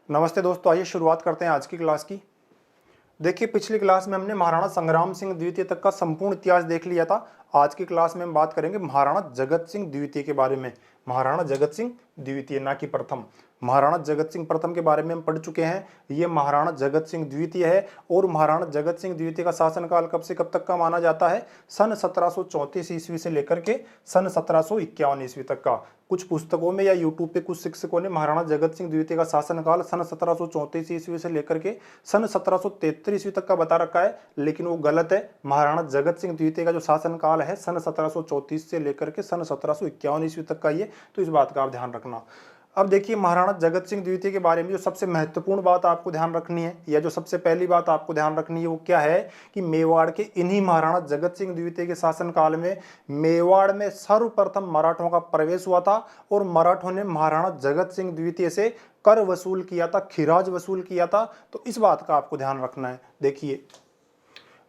नमस्ते दोस्तों, आइए शुरुआत करते हैं आज की क्लास की। देखिए, पिछली क्लास में हमने महाराणा संग्राम सिंह द्वितीय तक का संपूर्ण इतिहास देख लिया था। आज की क्लास में हम बात करेंगे महाराणा जगत सिंह द्वितीय के बारे में। महाराणा जगत सिंह द्वितीय, ना कि प्रथम। महाराणा जगत सिंह प्रथम के बारे में हम पढ़ चुके हैं। ये महाराणा जगत सिंह द्वितीय है और महाराणा जगत सिंह द्वितीय का शासनकाल कब से कब तक का माना जाता है? सन 1734 ईस्वी से लेकर के सन 1751 ईस्वी तक का। कुछ पुस्तकों में या यूट्यूब पे कुछ शिक्षकों ने महाराणा जगत सिंह द्वितीय का शासनकाल सन 1734 ईस्वी से लेकर के सन 1773 ईस्वी तक का बता रखा है, लेकिन वो गलत है। महाराणा जगत सिंह द्वितीय का जो शासनकाल है सन 1734 से लेकर के सन 1751 ईस्वी तक का ये, तो इस बात का आप ध्यान रखना। अब देखिए, महाराणा जगत सिंह द्वितीय के बारे में जो सबसे महत्वपूर्ण बात आपको ध्यान रखनी है, या जो सबसे पहली बात आपको ध्यान रखनी है, वो क्या है कि मेवाड़ के इन्हीं महाराणा जगत सिंह द्वितीय के शासनकाल में मेवाड़ में सर्वप्रथम मराठों का प्रवेश हुआ था और मराठों ने महाराणा जगत सिंह द्वितीय से कर वसूल किया था, खिराज वसूल किया था। तो इस बात का आपको ध्यान रखना है। देखिए,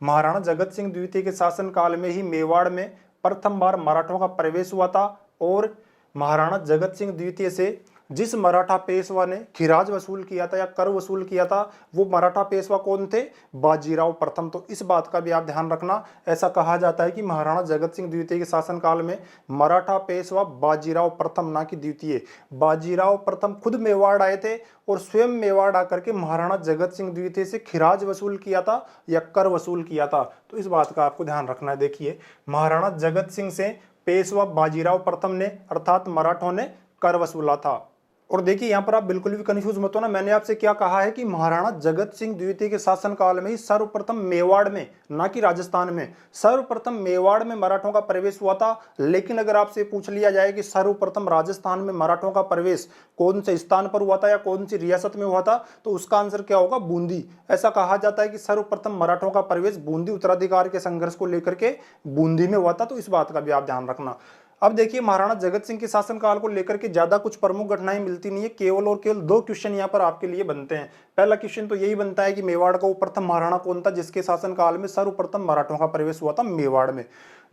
महाराणा जगत सिंह द्वितीय के शासनकाल में ही मेवाड़ में प्रथम बार मराठों का प्रवेश हुआ था और महाराणा जगत सिंह द्वितीय से जिस मराठा पेशवा ने खिराज वसूल किया था या कर वसूल किया था, वो मराठा पेशवा कौन थे? बाजीराव प्रथम। तो इस बात का भी आप ध्यान रखना। ऐसा कहा जाता है कि महाराणा जगत सिंह द्वितीय के शासनकाल में मराठा पेशवा बाजीराव प्रथम, ना कि द्वितीय। बाजीराव प्रथम खुद मेवाड़ आए थे और स्वयं मेवाड़ आकर के महाराणा जगत सिंह द्वितीय से खिराज वसूल किया था या कर वसूल किया था। तो इस बात का आपको ध्यान रखना है। देखिए, महाराणा जगत सिंह से पेशवा बाजीराव प्रथम ने अर्थात मराठों ने कर वसूला था। और देखिए, यहाँ पर आप बिल्कुल भी कंफ्यूज मत हो ना। मैंने आपसे क्या कहा है कि महाराणा जगत सिंह द्वितीय के शासनकाल में ही सर्वप्रथम मेवाड़ में, ना कि राजस्थान में, सर्वप्रथम मेवाड़ में मराठों का प्रवेश हुआ था। लेकिन अगर आपसे पूछ लिया जाए कि सर्वप्रथम राजस्थान में मराठों का प्रवेश कौन से स्थान पर हुआ था या कौन सी रियासत में हुआ था, तो उसका आंसर क्या होगा? बूंदी। ऐसा कहा जाता है कि सर्वप्रथम मराठों का प्रवेश बूंदी उत्तराधिकार के संघर्ष को लेकर के बूंदी में हुआ था। तो इस बात का भी आप ध्यान रखना। अब देखिए, महाराणा जगत सिंह के शासनकाल को लेकर के ज्यादा कुछ प्रमुख घटनाएं मिलती नहीं है। केवल और केवल दो क्वेश्चन यहाँ पर आपके लिए बनते हैं। पहला क्वेश्चन तो यही बनता है कि मेवाड़ का वो प्रथम महाराणा कौन था जिसके शासनकाल में सर्वप्रथम मराठों का प्रवेश हुआ था मेवाड़ में।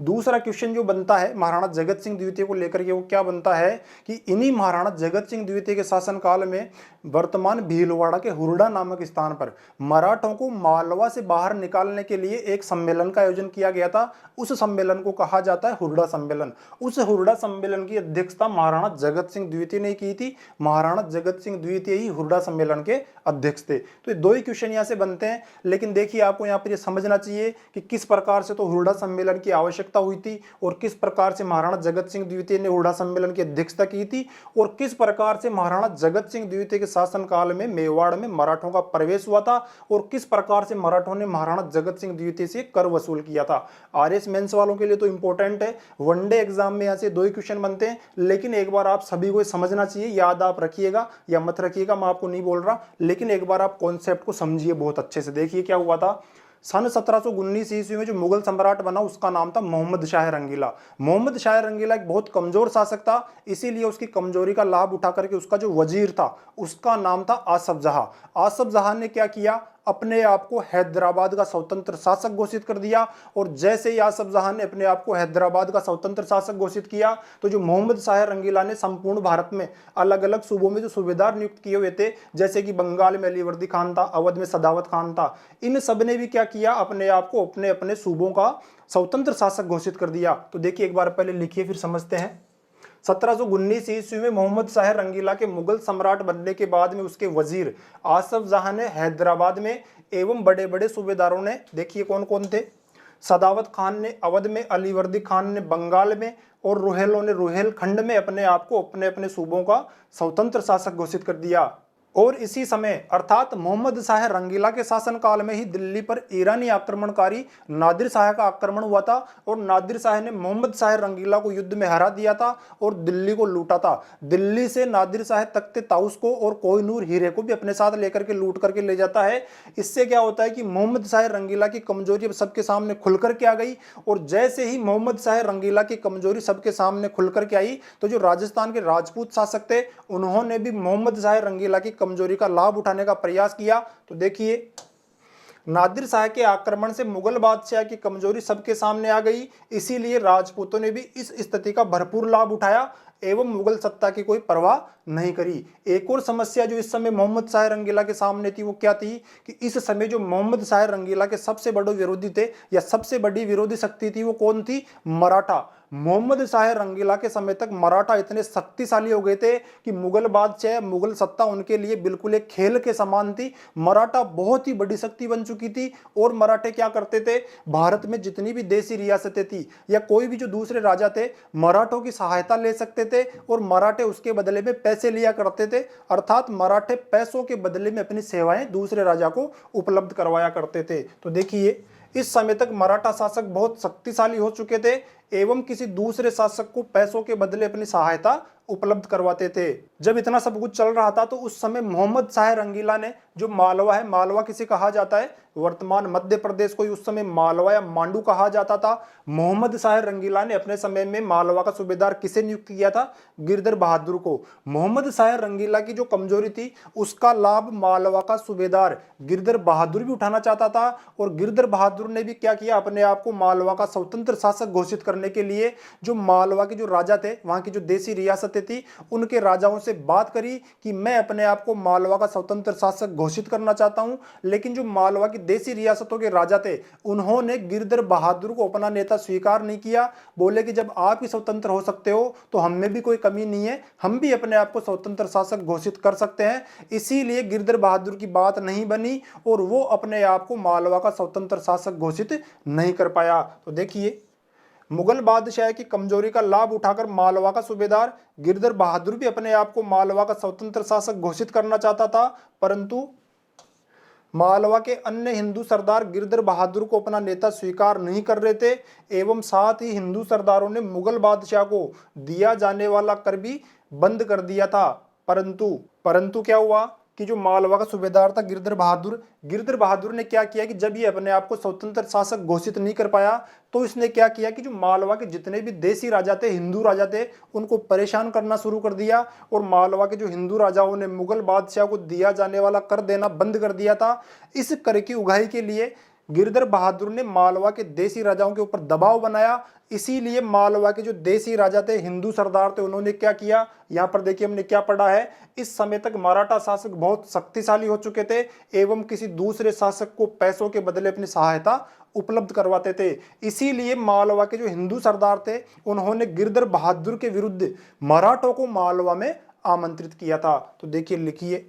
दूसरा क्वेश्चन जो बनता है महाराणा जगत सिंह द्वितीय को लेकर के, वो क्या बनता है कि इन्हीं महाराणा जगत सिंह द्वितीय के शासनकाल में वर्तमान भीलवाड़ा के हुरडा नामक स्थान पर मराठों को मालवा से बाहर निकालने के लिए एक सम्मेलन का आयोजन किया गया था। उस सम्मेलन को कहा जाता है हुरडा सम्मेलन। उस हुरडा सम्मेलन की अध्यक्षता महाराणा जगत सिंह द्वितीय ने की थी। महाराणा जगत सिंह द्वितीय ही हुरडा सम्मेलन के अध्यक्ष थे। तो ये दो ही क्वेश्चन यहाँ से बनते हैं। लेकिन देखिए, आपको यहाँ पर यह समझना चाहिए कि किस प्रकार से तो हुरडा सम्मेलन की आवश्यकता हुई थी और किस प्रकार से महाराणा जगत सिंह द्वितीय ने हुरडा सम्मेलन की अध्यक्षता की थी और किस प्रकार से महाराणा जगत सिंह द्वितीय के शासनकाल में मेवाड़ में मराठों का प्रवेश हुआ था और किस प्रकार से मराठों ने महाराणा जगत सिंह द्वितीय से कर वसूल किया था। आरएस मेंस वालों के लिए तो इंपॉर्टेंट है। वनडे एग्जाम में यहाँ से दो ही क्वेश्चन बनते हैं, लेकिन एक बार आप सभी को समझना चाहिए। याद आप रखिएगा या मत रखिएगा, मैं आपको नहीं बोल रहा, लेकिन एक बार आप कॉन्सेप्ट को समझिए बहुत अच्छे से। देखिए क्या हुआ था। सन 1719 ईस्वी में जो मुगल सम्राट बना उसका नाम था मोहम्मद शाह रंगीला। मोहम्मद शाह रंगीला एक बहुत कमजोर शासक था, इसीलिए उसकी कमजोरी का लाभ उठा करके उसका जो वजीर था उसका नाम था आसफ जहां। आसफ जहां ने क्या किया? अपने आप को हैदराबाद का स्वतंत्र शासक घोषित कर दिया। और जैसे ही आसफ जहां ने अपने आप को हैदराबाद का स्वतंत्र शासक घोषित किया, तो जो मोहम्मद शाह रंगीला ने संपूर्ण भारत में अलग अलग सूबों में जो सूबेदार नियुक्त किए हुए थे, जैसे कि बंगाल में अलीवर्दी खान था, अवध में सदावत खान था, इन सब ने भी क्या किया? अपने आप को अपने अपने सूबों का स्वतंत्र शासक घोषित कर दिया। तो देखिए, एक बार पहले लिखिए फिर समझते हैं। 1719 ईस्वी में मोहम्मद शाह रंगीला के मुगल सम्राट बनने के बाद में उसके वजीर आसफ जहां ने हैदराबाद में एवं बड़े बड़े सूबेदारों ने, देखिए कौन कौन थे? सदावत खान ने अवध में, अलीवर्दी खान ने बंगाल में और रुहेलों ने रुहेलखंड में अपने आप को अपने अपने सूबों का स्वतंत्र शासक घोषित कर दिया। और इसी समय अर्थात मोहम्मद शाह रंगीला के शासनकाल में ही दिल्ली पर ईरानी आक्रमणकारी नादिर शाह का आक्रमण हुआ था और नादिर शाह ने मोहम्मद शाह रंगीला को युद्ध में हरा दिया था और दिल्ली को लूटा था। दिल्ली से नादिर शाह तख्ते ताउस को और कोहिनूर हीरे को भी अपने साथ लेकर के लूट करके ले जाता है। इससे क्या होता है कि मोहम्मद शाह रंगीला की कमजोरी अब सबके सामने खुल करके आ गई। और जैसे ही मोहम्मद शाह रंगीला की कमजोरी सबके सामने खुल करके आई, तो जो राजस्थान के राजपूत शासक थे उन्होंने भी मोहम्मद शाह रंगीला की कमजोरी का लाभ उठाने का प्रयास किया। तो देखिए, नादिर शाह के आक्रमण से मुगल बादशाह की कमजोरी सबके सामने आ गई, इसीलिए राजपूतों ने भी इस स्थिति का भरपूर लाभ उठाया। एवं मुगल सत्ता की कोई परवाह नहीं करी। एक और समस्या जो इस समय मोहम्मद शाह रंगीला के सामने थी वो क्या थी कि इस समय जो मोहम्मद शाह रंगीला के सबसे बड़े विरोधी थे या सबसे बड़ी विरोधी शक्ति थी वो कौन थी? मराठा। मोहम्मद शाह रंगीला के समय तक मराठा इतने शक्तिशाली हो गए थे कि मुगल बादशाह, मुगल सत्ता उनके लिए बिल्कुल एक खेल के समान थी। मराठा बहुत ही बड़ी शक्ति बन चुकी थी और मराठे क्या करते थे, भारत में जितनी भी देसी रियासतें थी या कोई भी जो दूसरे राजा थे मराठों की सहायता ले सकते थे और मराठे उसके बदले में पैसे लिया करते थे, अर्थात मराठे पैसों के बदले में अपनी सेवाएं दूसरे राजा को उपलब्ध करवाया करते थे। तो देखिए इस समय तक मराठा शासक बहुत शक्तिशाली हो चुके थे एवं किसी दूसरे शासक को पैसों के बदले अपनी सहायता उपलब्ध करवाते थे। जब इतना सब कुछ चल रहा था तो उस समय मोहम्मद शाह रंगीला ने जो मालवा है, मालवा किसे कहा जाता है, वर्तमान मध्य प्रदेश को उस समय मालवा या मांडू कहा जाता था। मोहम्मद शाह रंगीला ने अपने समय में मालवा का सूबेदार किसे नियुक्त किया था? गिरधर बहादुर को। मोहम्मद शाह रंगीला की जो कमजोरी थी उसका लाभ मालवा का सूबेदार गिरधर बहादुर भी उठाना चाहता था और गिरधर बहादुर ने भी क्या किया, अपने आप को मालवा का स्वतंत्र शासक घोषित करने के लिए जो मालवा के जो राजा थे, वहां की जो देसी रियासतें थी, उनके राजाओं से बात करी कि मैं अपने आप को मालवा का स्वतंत्र शासक घोषित करना चाहता हूं। लेकिन जो मालवा की देसी रियासतों के राजा थे उन्होंने गिरधर बहादुर को अपना नेता स्वीकार नहीं किया। बोले कि जब आप ही स्वतंत्र हो सकते हो तो हम में भी कोई कमी नहीं है, हम भी अपने आप को स्वतंत्र शासक घोषित कर सकते हैं। इसीलिए गिरधर बहादुर की बात नहीं बनी और वो अपने आप को मालवा का स्वतंत्र शासक घोषित नहीं कर पाया। तो देखिए मुगल बादशाह की कमजोरी का लाभ उठाकर मालवा का सूबेदार गिरधर बहादुर भी अपने आप को मालवा का स्वतंत्र शासक घोषित करना चाहता था, परंतु मालवा के अन्य हिंदू सरदार गिरधर बहादुर को अपना नेता स्वीकार नहीं कर रहे थे एवं साथ ही हिंदू सरदारों ने मुगल बादशाह को दिया जाने वाला कर भी बंद कर दिया था। परंतु क्या हुआ कि जो मालवा का सूबेदार था गिरधर बहादुर ने क्या किया कि जब ये अपने आप को स्वतंत्र शासक घोषित नहीं कर पाया तो इसने क्या किया कि जो मालवा के जितने भी देसी राजा थे, हिंदू राजा थे, उनको परेशान करना शुरू कर दिया और मालवा के जो हिंदू राजाओं ने मुगल बादशाह को दिया जाने वाला कर देना बंद कर दिया था। इस कर की उगाही के लिए गिरधर बहादुर ने मालवा के देसी राजाओं के ऊपर दबाव बनाया। इसीलिए मालवा के जो देसी राजा थे, हिंदू सरदार थे, उन्होंने क्या किया, यहाँ पर देखिए हमने क्या पढ़ा है, इस समय तक मराठा शासक बहुत शक्तिशाली हो चुके थे एवं किसी दूसरे शासक को पैसों के बदले अपनी सहायता उपलब्ध करवाते थे। इसीलिए मालवा के जो हिंदू सरदार थे उन्होंने गिरधर बहादुर के विरुद्ध मराठों को मालवा में आमंत्रित किया था। तो देखिए लिखिए,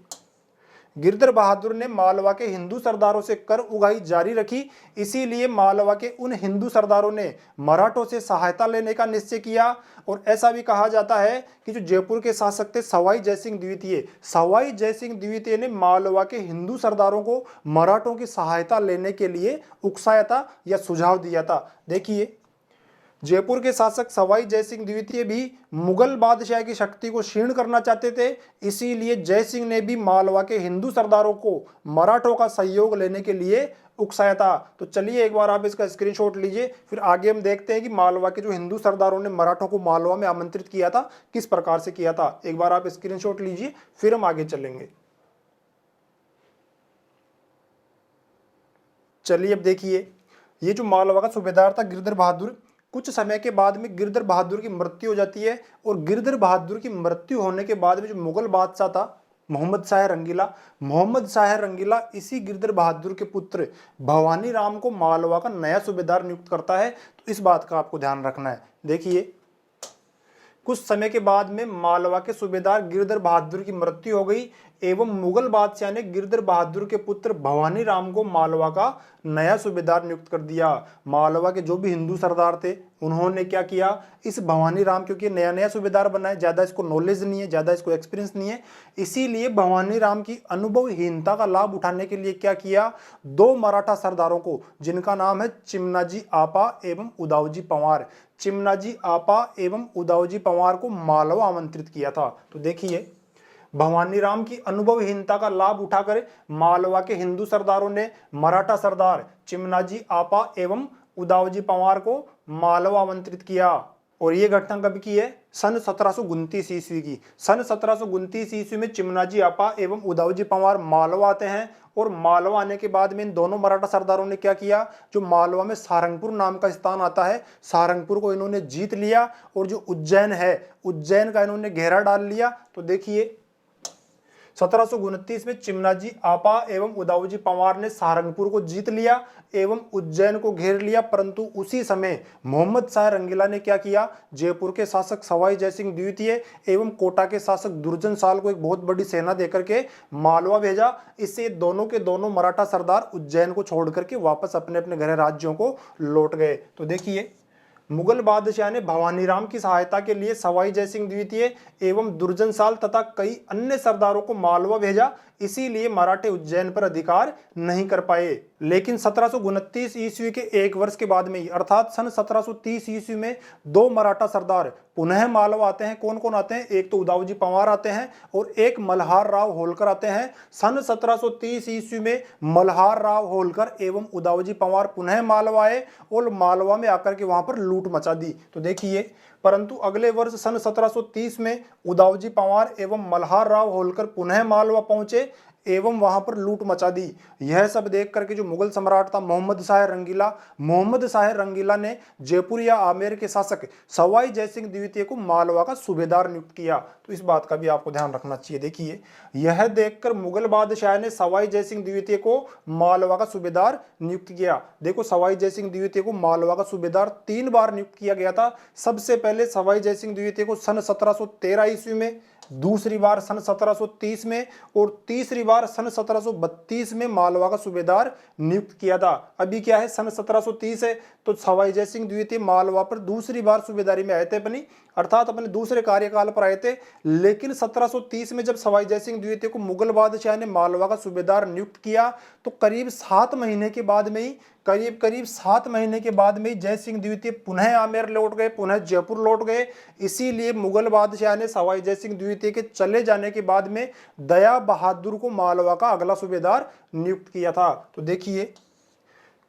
गिरधर बहादुर ने मालवा के हिंदू सरदारों से कर उगाही जारी रखी। इसीलिए मालवा के उन हिंदू सरदारों ने मराठों से सहायता लेने का निश्चय किया। और ऐसा भी कहा जाता है कि जो जयपुर के शासक थे सवाई जयसिंह द्वितीय ने मालवा के हिंदू सरदारों को मराठों की सहायता लेने के लिए उकसाया था या सुझाव दिया था। देखिए जयपुर के शासक सवाई जयसिंह द्वितीय भी मुगल बादशाह की शक्ति को क्षीण करना चाहते थे। इसीलिए जयसिंह ने भी मालवा के हिंदू सरदारों को मराठों का सहयोग लेने के लिए उकसाया था। तो चलिए एक बार आप इसका स्क्रीनशॉट लीजिए, फिर आगे हम देखते हैं कि मालवा के जो हिंदू सरदारों ने मराठों को मालवा में आमंत्रित किया था किस प्रकार से किया था। एक बार आप स्क्रीनशॉट लीजिए फिर हम आगे चलेंगे। चलिए अब देखिए, ये जो मालवा का सूबेदार था गिरधर बहादुर, कुछ समय के बाद में गिरधर बहादुर की मृत्यु हो जाती है और गिरधर बहादुर की मृत्यु होने के बाद में जो मुगल बादशाह था मोहम्मद शाह रंगीला इसी गिरधर बहादुर के पुत्र भवानी राम को मालवा का नया सूबेदार नियुक्त करता है। तो इस बात का आपको ध्यान रखना है। देखिए कुछ समय के बाद में मालवा के सूबेदार गिरधर बहादुर की मृत्यु हो गई एवं मुगल बादशाह ने गिरधर बहादुर के पुत्र भवानी राम को मालवा का नया सूबेदार नियुक्त कर दिया। मालवा के जो भी हिंदू सरदार थे उन्होंने क्या किया, इस भवानी राम, क्योंकि नया सूबेदार बना है, ज़्यादा इसको नॉलेज नहीं है, ज़्यादा इसको एक्सपीरियंस नहीं है, इसीलिए भवानी राम की अनुभवहीनता का लाभ उठाने के लिए क्या किया, दो मराठा सरदारों को जिनका नाम है चिमनाजी आपा एवं उदावजी पंवार को मालवा आमंत्रित किया था। तो देखिए भवानी राम की अनुभवहीनता का लाभ उठाकर मालवा के हिंदू सरदारों ने मराठा सरदार चिमनाजी आपा एवं उदावजी पंवार को मालवा आमंत्रित किया। और ये घटना कब की है? सन 1729 ईस्वी की। सन 1729 ईस्वी में चिमनाजी आपा एवं उदावजी पवार मालवा आते हैं, और मालवा आने के बाद में इन दोनों मराठा सरदारों ने क्या किया, जो मालवा में सारंगपुर नाम का स्थान आता है, सारंगपुर को इन्होंने जीत लिया, और जो उज्जैन है, उज्जैन का इन्होंने घेरा डाल लिया। तो देखिए 1729 में चिमनाजी आपा एवं उदावजी पवार ने सारंगपुर को जीत लिया एवं उज्जैन को घेर लिया, परंतु उसी समय मोहम्मद शाह रंगीला ने क्या किया, जयपुर के शासक सवाई जयसिंह द्वितीय एवं कोटा के शासक दुर्जन साल को एक बहुत बड़ी सेना देकर के मालवा भेजा। इससे दोनों के दोनों मराठा सरदार उज्जैन को छोड़ करके वापस अपने अपने गृह राज्यों को लौट गए। तो देखिए मुगल बादशाह ने भवानीराम की सहायता के लिए सवाई जयसिंह द्वितीय एवं दुर्जन साल तथा कई अन्य सरदारों को मालवा भेजा, इसीलिए मराठे उज्जैन पर अधिकार नहीं कर पाए। लेकिन 1729 ईस्वी के एक वर्ष के बाद में ही, अर्थात सन 1730 ईस्वी में दो मराठा सरदार पुनः मालवा आते हैं। कौन कौन आते हैं? एक तो उदावजी पवार आते हैं और एक मल्हार राव होलकर आते हैं। सन 1730 ईस्वी में मल्हार राव होलकर एवं उदावजी पवार पुनः मालवा आए और मालवा में आकर के वहां पर लूट मचा दी। तो देखिए, परंतु अगले वर्ष सन 1730 में उदावजी पवार एवं मल्हार राव होलकर पुनः मालवा पहुंचे एवं वहां पर लूट मचा दी। यह सब देख करके जो मुगल सम्राट था मोहम्मद शाह रंगीला ने जयपुर या आमेर के शासक सवाई जयसिंह द्वितीय को मालवा का सूबेदार नियुक्त किया। तो इस बात का भी आपको ध्यान रखना चाहिए। देखिए, यह देखकर मुगल बादशाह ने सवाई जयसिंह द्वितीय को मालवा का सूबेदार नियुक्त किया। देखो, सवाई जयसिंह द्वितीय को मालवा का सूबेदार 3 बार नियुक्त किया गया था। सबसे पहले सवाई जयसिंह द्वितीय को सन 1713 ईस्वी में, दूसरी बार सन 1730 में और तीसरी बार सन 1732 में मालवा का सूबेदार नियुक्त किया था। अभी क्या है, सन 1730 है, तो सवाई जयसिंह द्वितीय मालवा पर दूसरी बार सूबेदारी में आए थे अपनी, अर्थात अपने दूसरे कार्यकाल पर आए थे। लेकिन 1730 में जब सवाई जयसिंह द्वितीय को मुगल बादशाह ने मालवा का सूबेदार नियुक्त किया, तो करीब 7 महीने के बाद में ही जय सिंह द्वितीय पुनः आमेर लौट गए, पुनः जयपुर लौट गए। इसीलिए मुगल बादशाह ने सवाई जय सिंह द्वितीय के चले जाने के बाद में दया बहादुर को मालवा का अगला सूबेदार नियुक्त किया था। तो देखिए,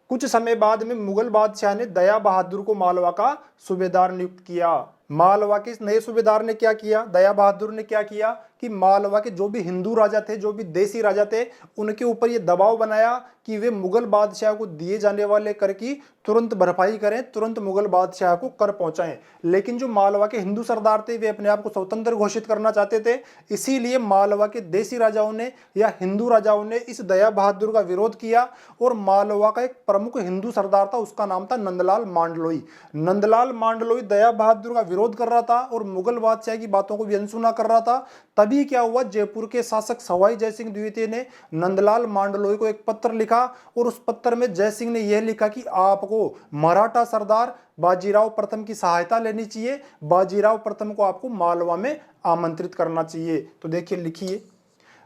कुछ समय बाद में मुगल बादशाह ने दया बहादुर को मालवा का सूबेदार नियुक्त किया। मालवा के इस नए सूबेदार ने क्या किया, दया बहादुर ने क्या किया कि मालवा के जो भी हिंदू राजा थे, जो भी देसी राजा थे, उनके ऊपर ये दबाव बनाया कि वे मुगल बादशाह को दिए जाने वाले कर की तुरंत भरपाई करें, तुरंत मुगल बादशाह को कर पहुंचाएं। लेकिन जो मालवा के हिंदू सरदार थे, वे अपने आप को स्वतंत्र घोषित करना चाहते थे। इसीलिए मालवा के देसी राजाओं ने या हिंदू राजाओं ने इस दया बहादुर का विरोध किया, और मालवा का एक प्रमुख हिंदू सरदार था, उसका नाम था नंदलाल मांडलोई। नंदलाल मांडलोई दया बहादुर का विरोध कर रहा था और मुगल बादशाह की बातों को भी अनसुना कर रहा था। तभी क्या हुआ, जयपुर के शासक सवाई जयसिंह द्वितीय ने नंदलाल मांडलोई को एक पत्र लिखा, और उस पत्र में जयसिंह ने यह लिखा कि आपको मराठा सरदार बाजीराव प्रथम की सहायता लेनी चाहिए, बाजीराव प्रथम को आपको मालवा में आमंत्रित करना चाहिए। तो देखिए, लिखिए,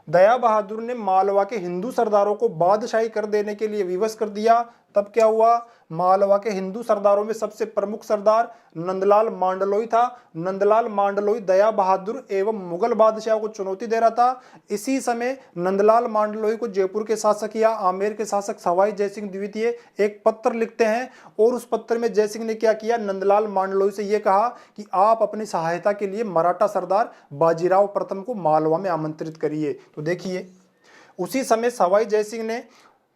दया बहादुर ने मालवा के हिंदू सरदारों को बादशाही कर देने के लिए विवश कर दिया। तब क्या हुआ, मालवा के हिंदू सरदारों में सबसे प्रमुख सरदार नंदलाल मांडलोई था। नंदलाल मांडलोई दया बहादुर एवं मुगल बादशाह को चुनौती दे रहा था। इसी समय नंदलाल मांडलोई को जयपुर के शासक या आमेर के शासक सवाई जयसिंह द्वितीय एक पत्र लिखते हैं, और उस पत्र में जयसिंह ने क्या किया, नंदलाल मांडलोई से यह कहा कि आप अपनी सहायता के लिए मराठा सरदार बाजीराव प्रथम को मालवा में आमंत्रित करिए। तो देखिए, उसी समय सवाई जयसिंह ने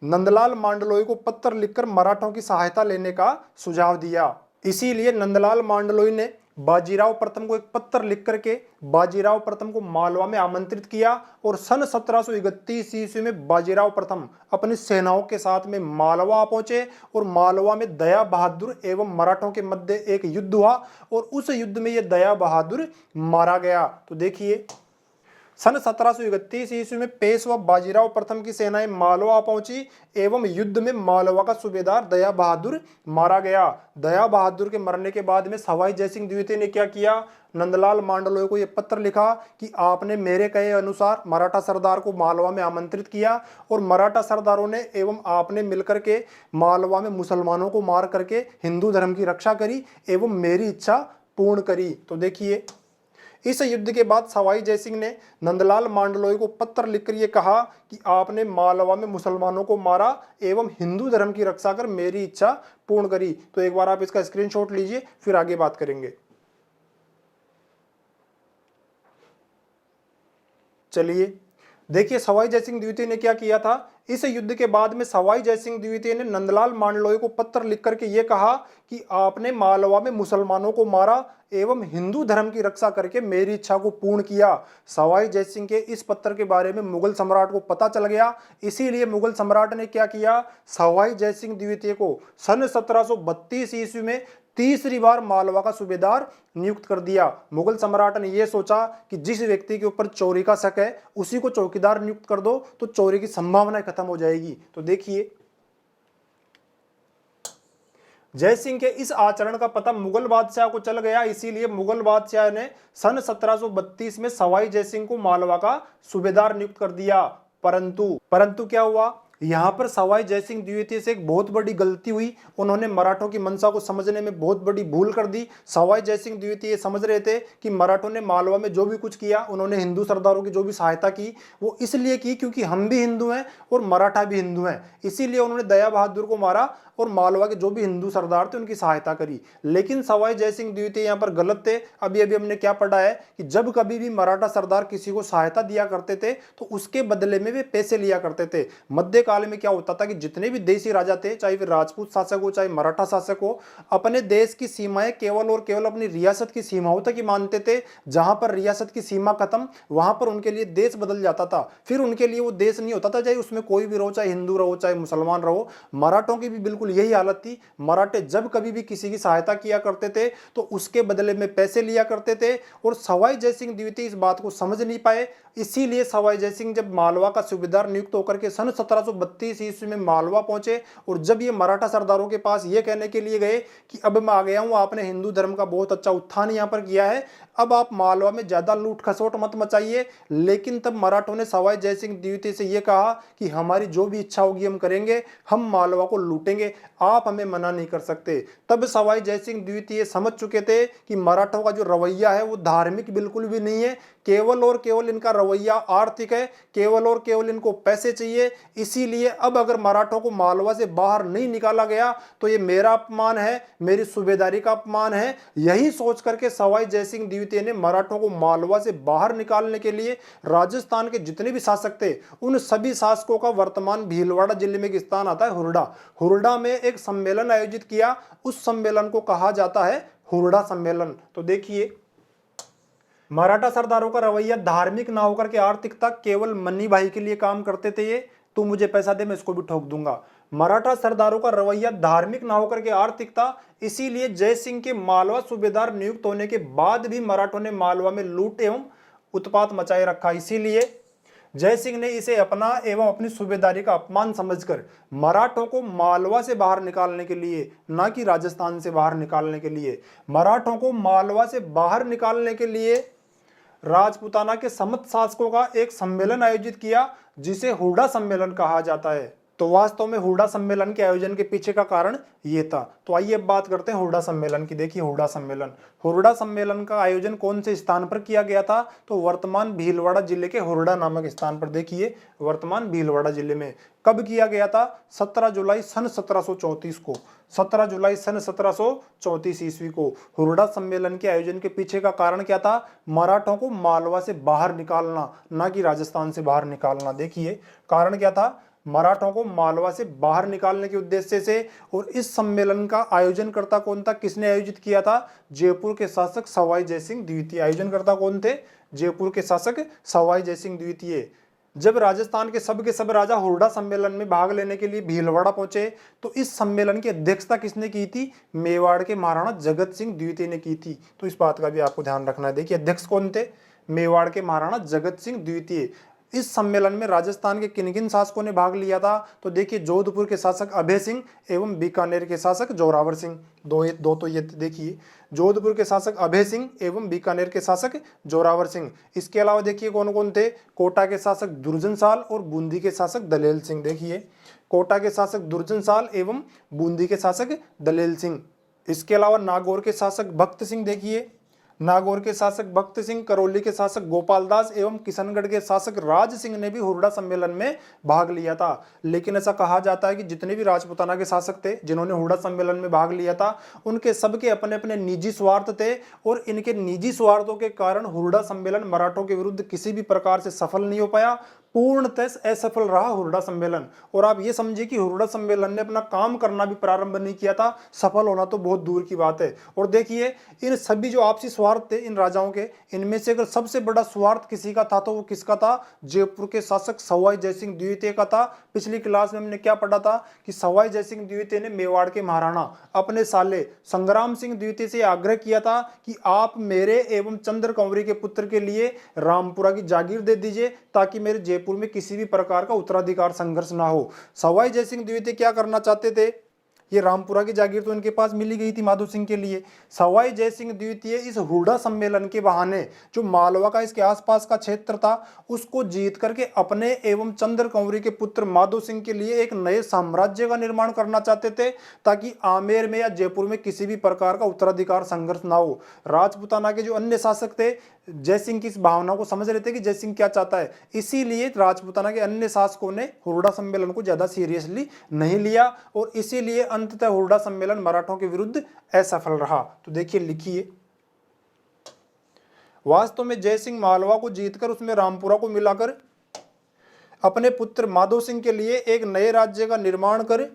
नंदलाल मांडलोई को पत्र लिखकर मराठों की सहायता लेने का सुझाव दिया। इसीलिए नंदलाल मांडलोई ने बाजीराव प्रथम को एक पत्र लिख करके बाजीराव प्रथम को मालवा में आमंत्रित किया, और सन 1731 ईस्वी में बाजीराव प्रथम अपनी सेनाओं के साथ में मालवा पहुंचे, और मालवा में दया बहादुर एवं मराठों के मध्य एक युद्ध हुआ, और उस युद्ध में यह दया बहादुर मारा गया। तो देखिए, सन 1731 ईस्वी में पेशवा बाजीराव प्रथम की सेनाएं मालवा पहुंची एवं युद्ध में मालवा का सूबेदार दया बहादुर मारा गया। दया बहादुर के मरने के बाद में सवाई जयसिंह द्वितीय ने क्या किया, नंदलाल मांडलोई को यह पत्र लिखा कि आपने मेरे कहे अनुसार मराठा सरदार को मालवा में आमंत्रित किया, और मराठा सरदारों ने एवं आपने मिलकर के मालवा में मुसलमानों को मार करके हिंदू धर्म की रक्षा करी एवं मेरी इच्छा पूर्ण करी। तो देखिए, इस युद्ध के बाद सवाई जयसिंह ने नंदलाल मांडलोई को पत्र लिखकर ये कहा कि आपने मालवा में मुसलमानों को मारा एवं हिंदू धर्म की रक्षा कर मेरी इच्छा पूर्ण करी। तो एक बार आप इसका स्क्रीनशॉट लीजिए, फिर आगे बात करेंगे। चलिए देखिए सवाई जयसिंह द्वितीय ने क्या किया था। इस युद्ध के बाद में सवाई जयसिंह द्वितीय ने नंदलाल मांडलोई को पत्र लिख करके ये कहा कि आपने मालवा में मुसलमानों को मारा एवं हिंदू धर्म की रक्षा करके मेरी इच्छा को पूर्ण किया। सवाई जयसिंह के इस पत्र के बारे में मुगल सम्राट को पता चल गया, इसीलिए मुगल सम्राट ने क्या किया, सवाई जयसिंह द्वितीय को सन 1732 ईस्वी में तीसरी बार मालवा का सूबेदार नियुक्त कर दिया। मुगल सम्राट ने यह सोचा कि जिस व्यक्ति के ऊपर चोरी का शक है उसी को चौकीदार नियुक्त कर दो तो चोरी की संभावना खत्म हो जाएगी। तो देखिए जयसिंह के इस आचरण का पता मुगल बादशाह को चल गया, इसीलिए मुगल बादशाह ने सन 1732 में सवाई जयसिंह को मालवा का सूबेदार नियुक्त कर दिया। परंतु क्या हुआ, यहां पर सवाई जयसिंह द्वितीय से एक बहुत बड़ी गलती हुई। उन्होंने मराठों की मंशा को समझने में बहुत बड़ी भूल कर दी। सवाई जयसिंह द्वितीय समझ रहे थे कि मराठों ने मालवा में जो भी कुछ किया, उन्होंने हिंदू सरदारों की जो भी सहायता की वो इसलिए की क्योंकि हम भी हिंदू हैं और मराठा भी हिंदू हैं, इसीलिए उन्होंने दया बहादुर को मारा और मालवा के जो भी हिंदू सरदार थे उनकी सहायता करी। लेकिन सवाई जयसिंह द्वितीय यहाँ पर गलत थे। अभी हमने क्या पढ़ा है कि जब कभी भी मराठा सरदार किसी को सहायता दिया करते थे तो उसके बदले में वे पैसे लिया करते थे। मध्यकाल में क्या होता था कि जितने भी देशी राजा थे, चाहे वे राजपूत शासक हो चाहे मराठा शासक हो, अपने देश की सीमाएं केवल और केवल अपनी रियासत की सीमाओं तक ही मानते थे। जहां पर रियासत की सीमा खत्म वहां पर उनके लिए देश बदल जाता था, फिर उनके लिए वो देश नहीं होता था, चाहे उसमें कोई भी रहो, चाहे हिंदू रहो चाहे मुसलमान रहो। मराठों की भी बिल्कुल यही हालत थी। मराठे जब कभी भी किसी की सहायता किया करते थे तो उसके बदले में पैसे लिया करते थे और सवाई जयसिंह द्वितीय इस बात को समझ नहीं पाए। इसीलिए सवाई जयसिंह जब मालवा का सूबेदार नियुक्त होकर के सन 1732 ईस्वी में मालवा पहुंचे और जब ये मराठा सरदारों के पास ये कहने के लिए गए कि अब मैं आ गया हूं, आपने हिंदू धर्म का बहुत अच्छा उत्थान यहां पर किया है, अब आप मालवा में ज्यादा लूट खसोट मत मचाइए। लेकिन तब मराठों ने सवाई जयसिंह द्वितीय से यह कहा कि हमारी जो भी इच्छा होगी हम करेंगे, हम मालवा को लूटेंगे, आप हमें मना नहीं कर सकते। तब सवाई जयसिंह द्वितीय समझ चुके थे कि मराठों का जो रवैया है वो धार्मिक बिल्कुल भी नहीं है, केवल और केवल इनका रवैया आर्थिक है, केवल और केवल इनको पैसे चाहिए। इसीलिए अब अगर मराठों को मालवा से बाहर नहीं निकाला गया तो ये मेरा अपमान है, मेरी सूबेदारी का अपमान है। यही सोच करके सवाई जयसिंह द्वितीय ने मराठों को मालवा से बाहर निकालने के लिए राजस्थान के जितने भी शासक थे उन सभी शासकों का वर्तमान भीलवाड़ा जिले में एक स्थान आता है हुरडा। हुरडा में एक सम्मेलन आयोजित किया, उस सम्मेलन को कहा जाता है हुरडा सम्मेलन। तो देखिए मराठा सरदारों का रवैया धार्मिक ना होकर के आर्थिक था, केवल मन्नी भाई के लिए काम करते थे। ये तू मुझे पैसा दे मैं इसको भी ठोक दूंगा। मराठा सरदारों का रवैया धार्मिक ना होकर के आर्थिक था। इसीलिए जयसिंह के मालवा सूबेदार नियुक्त होने के बाद भी मराठों ने मालवा में लूट एवं उत्पात मचाए रखा। इसीलिए जयसिंह ने इसे अपना एवं अपनी सूबेदारी का अपमान समझकर मराठों को मालवा से बाहर निकालने के लिए, ना कि राजस्थान से बाहर निकालने के लिए, मराठों को मालवा से बाहर निकालने के लिए राजपूताना के समस्त शासकों का एक सम्मेलन आयोजित किया जिसे हुरडा सम्मेलन कहा जाता है। तो वास्तव में हुरडा सम्मेलन के आयोजन के पीछे का कारण ये था। तो आइए अब बात करते हैं हुरडा सम्मेलन की। देखिए हुरडा सम्मेलन का आयोजन कौन से स्थान पर किया गया था, तो वर्तमान भीलवाड़ा जिले के हुरडा नामक स्थान पर। देखिए वर्तमान भीलवाड़ा जिले में कब किया गया था, 17 जुलाई सन 1734 को, 17 जुलाई सन 1734 ईस्वी को हुरडा सम्मेलन के आयोजन के पीछे का कारण क्या था, मराठों को मालवा से बाहर निकालना, ना कि राजस्थान से बाहर निकालना। देखिए कारण क्या था, मराठों को मालवा से बाहर निकालने के उद्देश्य से। और इस सम्मेलन का आयोजनकर्ता कौन था, किसने आयोजित किया था, जयपुर के शासक सवाई जयसिंह द्वितीय। आयोजनकर्ता कौन थे, जयपुर के शासक सवाई जयसिंह द्वितीय। जब राजस्थान के सब राजा हुरडा सम्मेलन में भाग लेने के लिए भीलवाड़ा पहुंचे तो इस सम्मेलन की अध्यक्षता किसने की थी, मेवाड़ के महाराणा जगत सिंह द्वितीय ने की थी। तो इस बात का भी आपको ध्यान रखना है। देखिए अध्यक्ष कौन थे, मेवाड़ के महाराणा जगत सिंह द्वितीय। इस सम्मेलन में राजस्थान के किन किन शासकों ने भाग लिया था, तो देखिए जोधपुर के शासक अभय सिंह एवं बीकानेर के शासक जोरावर सिंह। दो तो ये देखिए, जोधपुर के शासक अभय सिंह एवं बीकानेर के शासक जोरावर सिंह। इसके अलावा देखिए कौन कौन थे, कोटा के शासक दुर्जन साल और बूंदी के शासक दलेल सिंह। देखिए कोटा के शासक दुर्जन साल एवं बूंदी के शासक दलेल सिंह। इसके अलावा नागौर के शासक भक्त सिंह। देखिए नागौर के शासक भक्त सिंह, करौली के शासक गोपाल दास एवं किशनगढ़ के शासक राज सिंह ने भी हुरडा सम्मेलन में भाग लिया था। लेकिन ऐसा कहा जाता है कि जितने भी राजपूताना के शासक थे जिन्होंने हुरडा सम्मेलन में भाग लिया था, उनके सबके अपने अपने निजी स्वार्थ थे और इनके निजी स्वार्थों के कारण हुरडा सम्मेलन मराठों के विरुद्ध किसी भी प्रकार से सफल नहीं हो पाया, पूर्णतः असफल रहा हुरडा सम्मेलन। और आप ये समझिए कि हुरडा सम्मेलन ने अपना काम करना भी प्रारंभ नहीं किया था, सफल होना तो बहुत दूर की बात है। और देखिए इन सभी जो आपसी स्वार्थ थे इन राजाओं के, इनमें से अगर सबसे बड़ा स्वार्थ किसी का था तो वो किसका था? जयपुर के शासक सवाई जयसिंह द्वितीय का था। पिछली क्लास में हमने क्या पढ़ा था कि सवाई जयसिंह द्वितीय ने मेवाड़ के महाराणा अपने साले संग्राम सिंह द्वितीय से आग्रह किया था कि आप मेरे एवं चंद्र कंवरी के पुत्र के लिए रामपुरा की जागीर दे दीजिए ताकि मेरे जयपुर में किसी भी प्रकार का उत्तराधिकार संघर्ष ना हो। सवाई जयसिंह द्वितीय क्या करना चाहते थे? ये रामपुरा की जागीर तो इनके पास मिली गई थी माधो सिंह के लिए। सवाई जयसिंह द्वितीय इस हुरडा सम्मेलन के बहाने जो मालवा का इसके आसपास का क्षेत्र था उसको जीत करके अपने एवं चंद्र कंवरी के पुत्र माधो सिंह के लिए एक नए साम्राज्य का निर्माण करना चाहते थे ताकि आमेर में या जयपुर में किसी भी प्रकार का उत्तराधिकार संघर्ष ना हो। राजपूताना के जो अन्य शासक थे जयसिंह की इस भावना को समझ रहे थे कि जयसिंह क्या चाहता है, इसीलिए राजपूताना के अन्य शासकों ने हुरडा सम्मेलन को ज्यादा सीरियसली नहीं लिया और इसीलिए अंततः हुरडा सम्मेलन मराठों के विरुद्ध असफल रहा। तो देखिए लिखिए, वास्तव में जयसिंह मालवा को जीतकर उसमें रामपुरा को मिलाकर अपने पुत्र माधो सिंह के लिए एक नए राज्य का निर्माण कर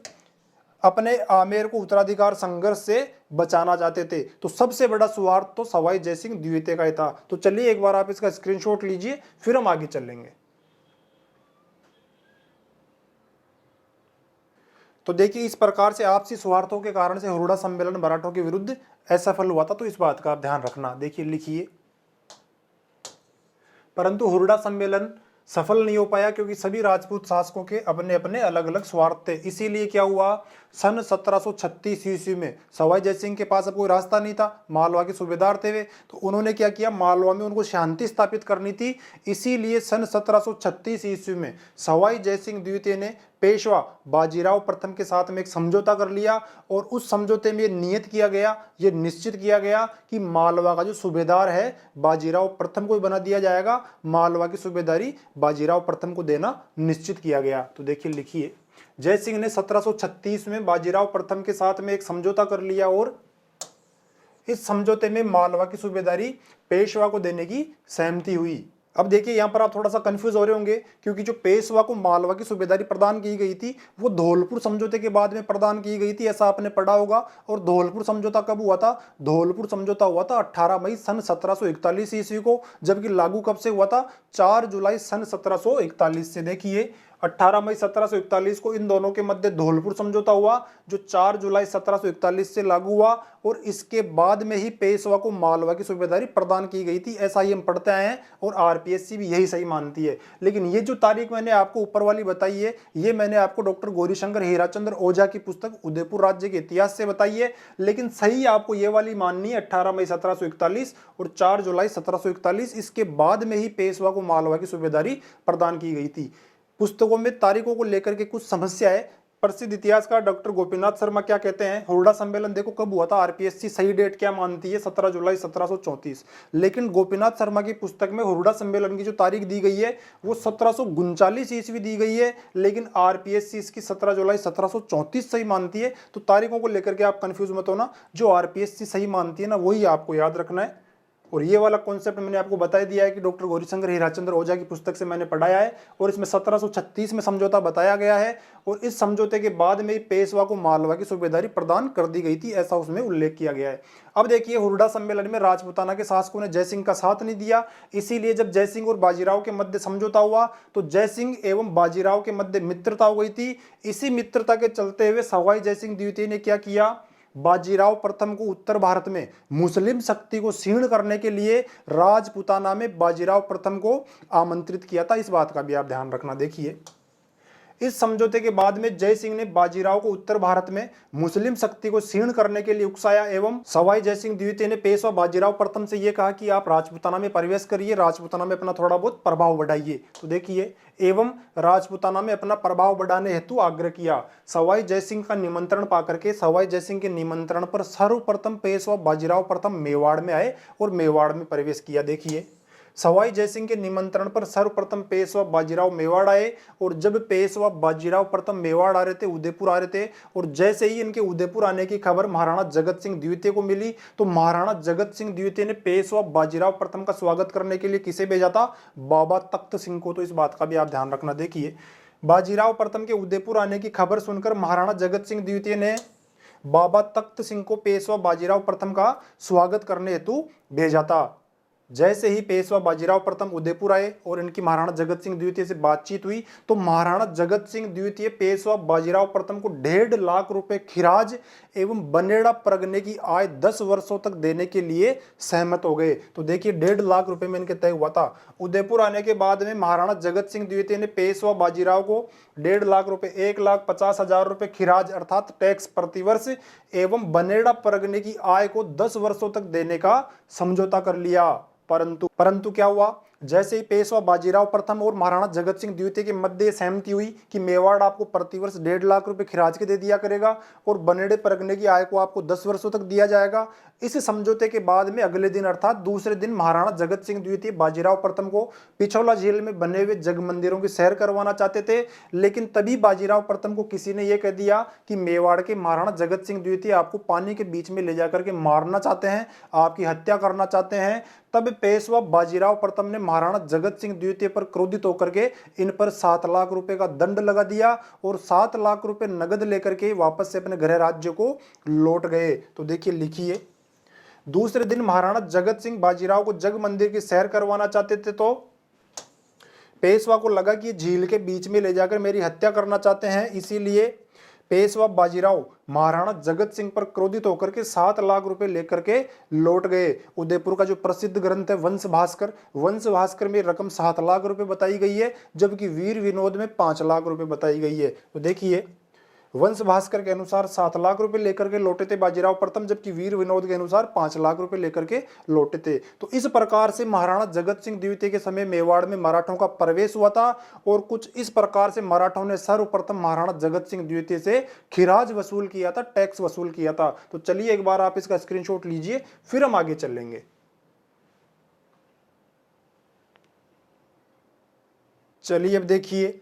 अपने आमेर को उत्तराधिकार संघर्ष से बचाना चाहते थे। तो सबसे बड़ा स्वार्थ तो सवाई जयसिंह द्वितीय का ही था। तो चलिए एक बार आप इसका स्क्रीनशॉट लीजिए, फिर हम आगे चलेंगे। तो देखिए इस प्रकार से आपसी स्वार्थों के कारण से हुरडा सम्मेलन मराठों के विरुद्ध असफल हुआ था, तो इस बात का आप ध्यान रखना। देखिए लिखिए, परंतु हुरडा सम्मेलन सफल नहीं हो पाया क्योंकि सभी राजपूत शासकों के अपने अपने अलग अलग स्वार्थ थे। इसीलिए क्या हुआ, सन 1736 ईस्वी में सवाई जयसिंह के पास अब कोई रास्ता नहीं था, मालवा के सूबेदार थे वे, तो उन्होंने क्या किया, मालवा में उनको शांति स्थापित करनी थी। इसीलिए सन 1736 ईस्वी में सवाई जयसिंह द्वितीय ने पेशवा बाजीराव प्रथम के साथ में एक समझौता कर लिया और उस समझौते में नियत किया गया, ये निश्चित किया गया कि मालवा का जो सूबेदार है बाजीराव प्रथम को बना दिया जाएगा, मालवा की सूबेदारी बाजीराव प्रथम को देना निश्चित किया गया। तो देखिए लिखिए, जयसिंह ने 1736 में बाजीराव प्रथम के साथ में एक समझौता कर लिया और इस समझौते में मालवा की सूबेदारी पेशवा को देने की सहमति हुई। अब देखिए यहाँ पर आप थोड़ा सा कंफ्यूज हो रहे होंगे क्योंकि जो पेशवा को मालवा की सूबेदारी प्रदान की गई थी वो धौलपुर समझौते के बाद में प्रदान की गई थी, ऐसा आपने पढ़ा होगा। और धौलपुर समझौता कब हुआ था? धौलपुर समझौता हुआ था 18 मई सन 1741 ईस्वी को, जबकि लागू कब से हुआ था? 4 जुलाई सन 1741 से। देखिए 18 मई 1741 को इन दोनों के मध्य धौलपुर समझौता हुआ जो 4 जुलाई 1741 से लागू हुआ और इसके बाद में ही पेशवा को मालवा की सूबेदारी प्रदान की गई थी, ऐसा ही हम पढ़ते आए हैं और आरपीएससी भी यही सही मानती है। लेकिन ये जो तारीख मैंने आपको ऊपर वाली बताई है ये मैंने आपको डॉक्टर गौरीशंकर हीराचंद्र ओझा की पुस्तक उदयपुर राज्य के इतिहास से बताई है, लेकिन सही आपको ये वाली माननी है 18 मई 1741 और 4 जुलाई 1741, इसके बाद में ही पेशवा को मालवा की सूबेदारी प्रदान की गई थी। पुस्तकों में तारीखों को लेकर के कुछ समस्या है। प्रसिद्ध इतिहासकार डॉक्टर गोपीनाथ शर्मा क्या कहते हैं, हुरडा सम्मेलन देखो कब हुआ था, आरपीएससी सही डेट क्या मानती है? 17 जुलाई 1734। लेकिन गोपीनाथ शर्मा की पुस्तक में हुरडा सम्मेलन की जो तारीख दी गई है वो 1739 ईस्वी दी गई है, लेकिन आरपीएससी इसकी 17 जुलाई 1734 सही मानती है। तो तारीखों को लेकर के आप कंफ्यूज मत होना, जो आरपीएससी सही मानती है ना वही आपको याद रखना है। और ये वाला कॉन्सेप्ट मैंने आपको बता दिया है कि डॉक्टर गौरीशंकर हीराचंद्र ओझा की पुस्तक से मैंने पढ़ाया है और इसमें 1736 में समझौता बताया गया है और इस समझौते के बाद में पेशवा को मालवा की सूबेदारी प्रदान कर दी गई थी, ऐसा उसमें उल्लेख किया गया है। अब देखिए हुरडा सम्मेलन में राजपूताना के शासकों ने जयसिंह का साथ नहीं दिया, इसीलिए जब जयसिंह और बाजीराव के मध्य समझौता हुआ तो जयसिंह एवं बाजीराव के मध्य मित्रता हो गई थी। इसी मित्रता के चलते हुए सवाई जयसिंह द्वितीय ने क्या किया, बाजीराव प्रथम को उत्तर भारत में मुस्लिम शक्ति को क्षीण करने के लिए राजपूताना में बाजीराव प्रथम को आमंत्रित किया था। इस बात का भी आप ध्यान रखना। देखिए इस समझौते के बाद में जय सिंह ने बाजीराव को उत्तर भारत में मुस्लिम शक्ति को क्षीण करने के लिए उकसाया एवं सवाई जय सिंह द्वितीय ने पेशवा बाजीराव प्रथम से यह कहा कि आप राजपूताना में प्रवेश करिए, राजपूताना में अपना थोड़ा बहुत प्रभाव बढ़ाइए। तो देखिए, एवं राजपूताना में अपना प्रभाव बढ़ाने हेतु आग्रह किया। सवाई जय सिंह का निमंत्रण पाकर के सवाई जय सिंह के निमंत्रण पर सर्वप्रथम पेशवा बाजीराव प्रथम मेवाड़ में आए और मेवाड़ में प्रवेश किया। देखिए, सवाई जय सिंह के निमंत्रण पर सर्वप्रथम पेशवा बाजीराव मेवाड़ आए और जब पेशवा बाजीराव प्रथम मेवाड़ आ रहे थे, उदयपुर आ रहे थे, और जैसे ही इनके उदयपुर आने की खबर महाराणा जगत सिंह द्वितीय को मिली तो महाराणा जगत सिंह द्वितीय ने पेशवा बाजीराव प्रथम का स्वागत करने के लिए किसे भेजा था? बाबा तख्त सिंह को। तो इस बात का भी आप ध्यान रखना। देखिए, बाजीराव प्रथम के उदयपुर आने की खबर सुनकर महाराणा जगत सिंह द्वितीय ने बाबा तख्त सिंह को पेशवा बाजीराव प्रथम का स्वागत करने हेतु भेजा था। जैसे ही पेशवा बाजीराव प्रथम उदयपुर आए और इनकी महाराणा जगत सिंह द्वितीय से बातचीत हुई तो महाराणा जगत सिंह द्वितीय पेशवा बाजीराव प्रथम को 1.5 लाख रुपए खिराज एवं बनेड़ा परगने की आय 10 वर्षों तक देने के लिए सहमत हो गए। तो देखिए, 1.5 लाख रुपए में इनके तय हुआ था। उदयपुर आने के बाद में महाराणा जगत सिंह द्वितीय ने पेशवा बाजीराव को 1.5 लाख रुपए 1,50,000 रुपए खिराज अर्थात टैक्स प्रतिवर्ष एवं बनेड़ा परगने की आय को 10 वर्षों तक देने का समझौता कर लिया। परंतु क्या हुआ? जैसे ही पेशवा बाजीराव प्रथम और महाराणा जगत सिंह द्वितीय के मध्य सहमति हुई कि मेवाड़ आपको प्रतिवर्ष 1.5 लाख रुपए खिराज के दे दिया करेगा और बनेड़े परगने की आय को आपको 10 वर्षों तक दिया जाएगा। इस समझौते के बाद में अगले दिन अर्थात दूसरे दिन महाराणा जगत सिंह द्वितीय बाजीराव प्रथम को पिछौला झील में बने हुए जग मंदिरों की सैर करवाना चाहते थे, लेकिन तभी बाजीराव प्रथम को किसी ने यह कह दिया कि मेवाड़ के महाराणा जगत सिंह द्वितीय आपको पानी के बीच में ले जाकर के मारना चाहते हैं, आपकी हत्या करना चाहते हैं। तब पेशवा बाजीराव प्रथम ने महाराणा जगत सिंह द्वितीय पर क्रोधित होकर के इन पर 7 लाख रुपए का दंड लगा दिया और 7 लाख रुपए नगद लेकर के वापस से अपने गृह राज्य को लौट गए। तो देखिए, लिखिए, दूसरे दिन महाराणा जगत सिंह बाजीराव को जग मंदिर की सैर करवाना चाहते थे तो पेशवा को लगा कि झील के बीच में ले जाकर मेरी हत्या करना चाहते हैं, इसीलिए पेशवा बाजीराव महाराणा जगत सिंह पर क्रोधित होकर के 7 लाख रुपए लेकर के लौट गए। उदयपुर का जो प्रसिद्ध ग्रंथ है वंश भास्कर में रकम 7 लाख रुपए बताई गई है, जबकि वीर विनोद में 5 लाख रुपए बताई गई है। तो देखिए, वंश भास्कर के अनुसार 7 लाख रुपए लेकर के लौटे थे बाजीराव प्रथम, जबकि वीर विनोद के अनुसार 5 लाख रुपए लेकर के लौटे थे। तो इस प्रकार से महाराणा जगत सिंह द्वितीय के समय मेवाड़ में मराठों का प्रवेश हुआ था और कुछ इस प्रकार से मराठों ने सर्वप्रथम महाराणा जगत सिंह द्वितीय से खिराज वसूल किया था, टैक्स वसूल किया था। तो चलिए एक बार आप इसका स्क्रीनशॉट लीजिए, फिर हम आगे चलेंगे। चलिए, अब देखिए,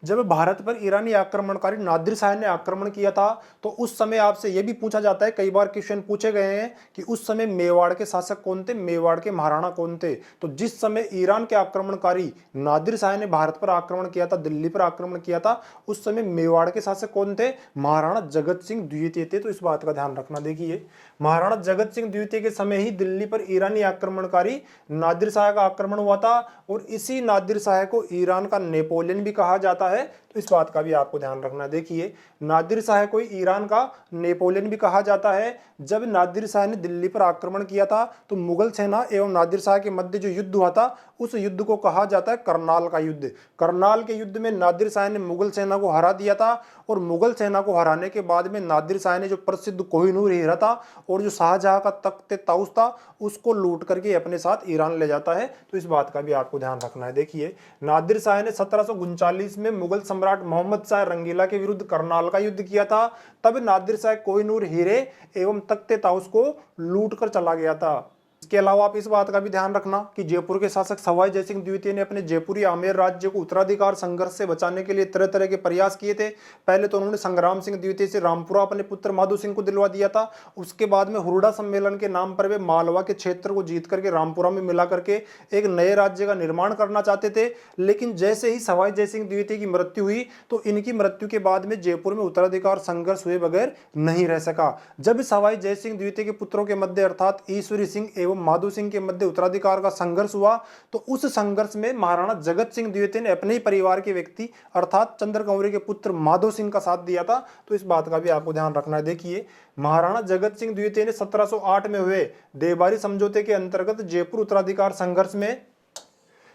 जब भारत पर ईरानी आक्रमणकारी नादिर शाह ने आक्रमण किया था तो उस समय आपसे यह भी पूछा जाता है, कई बार क्वेश्चन पूछे गए हैं कि उस समय मेवाड़ के शासक कौन थे, मेवाड़ के महाराणा कौन थे। तो जिस समय ईरान के आक्रमणकारी नादिर शाह ने भारत पर आक्रमण किया था, दिल्ली पर आक्रमण किया था, उस समय मेवाड़ के शासक कौन थे? महाराणा जगत सिंह द्वितीय थे। तो इस बात का ध्यान रखना। देखिए, महाराणा जगत सिंह द्वितीय के समय ही दिल्ली पर ईरानी आक्रमणकारी नादिर शाह का आक्रमण हुआ था और इसी नादिर शाह को ईरान का नेपोलियन भी कहा जाता है। तो इस बात का भी आपको ध्यान रखना। देखिए, नादिर शाह को ईरान का नेपोलियन भी कहा जाता है। जब नादिर शाह ने दिल्ली पर आक्रमण किया था तो मुगल सेना एवं नादिर शाह के मध्य जो युद्ध हुआ था उस युद्ध को कहा जाता है करनाल का युद्ध। करनाल के युद्ध में नादिर शाह ने मुगल सेना को हरा दिया था और मुगल सेना को हराने के बाद में नादिर शाह ने जो प्रसिद्ध कोहिनूर हीरा था और जो शाहजहां का तख्त ताउस था उसको लूट करके अपने साथ ईरान ले जाता है। तो इस बात का भी आपको ध्यान रखना है। देखिए, नादिर शाह ने 1739 में मुगल सम्राट मोहम्मद शाह रंगीला के विरुद्ध करनाल का युद्ध किया था। तब नादिर शाह कोहिनूर हीरे एवं तख्त ताउस को लूट कर चला गया था। इसके अलावा आप इस बात का भी ध्यान रखना कि जयपुर के शासक सवाई जयसिंह द्वितीय ने अपने जयपुरी आमेर राज्य को उत्तराधिकार संघर्ष से बचाने के लिए तरह तरह के प्रयास किए थे। पहले तो उन्होंने संग्राम सिंह द्वितीय से रामपुरा अपने पुत्र माधो सिंह को दिलवा दिया था। उसके बाद में हुरडा सम्मेलन के नाम पर वे मालवा के क्षेत्र को जीत करके रामपुरा में मिला करके एक नए राज्य का निर्माण करना चाहते थे। लेकिन जैसे ही सवाई जयसिंह द्वितीय की मृत्यु हुई तो इनकी मृत्यु के बाद में जयपुर में उत्तराधिकार संघर्ष हुए बगैर नहीं रह सका। जब सवाई जयसिंह द्वितीय के पुत्रों के मध्य अर्थात ईश्वरी सिंह एवं माधो सिंह के मध्य उत्तराधिकार का संघर्ष हुआ तो उस संघर्ष में महाराणा जगत सिंह द्वितीय ने अपने ही परिवार के व्यक्ति अर्थात चंद्रगौरी के पुत्र माधो सिंह का साथ दिया था। तो इस बात का भी आपको ध्यान रखना है। देखिए, महाराणा जगत सिंह द्वितीय ने 1708 में हुए देवबारी समझौते के अंतर्गत जयपुर उत्तराधिकार संघर्ष में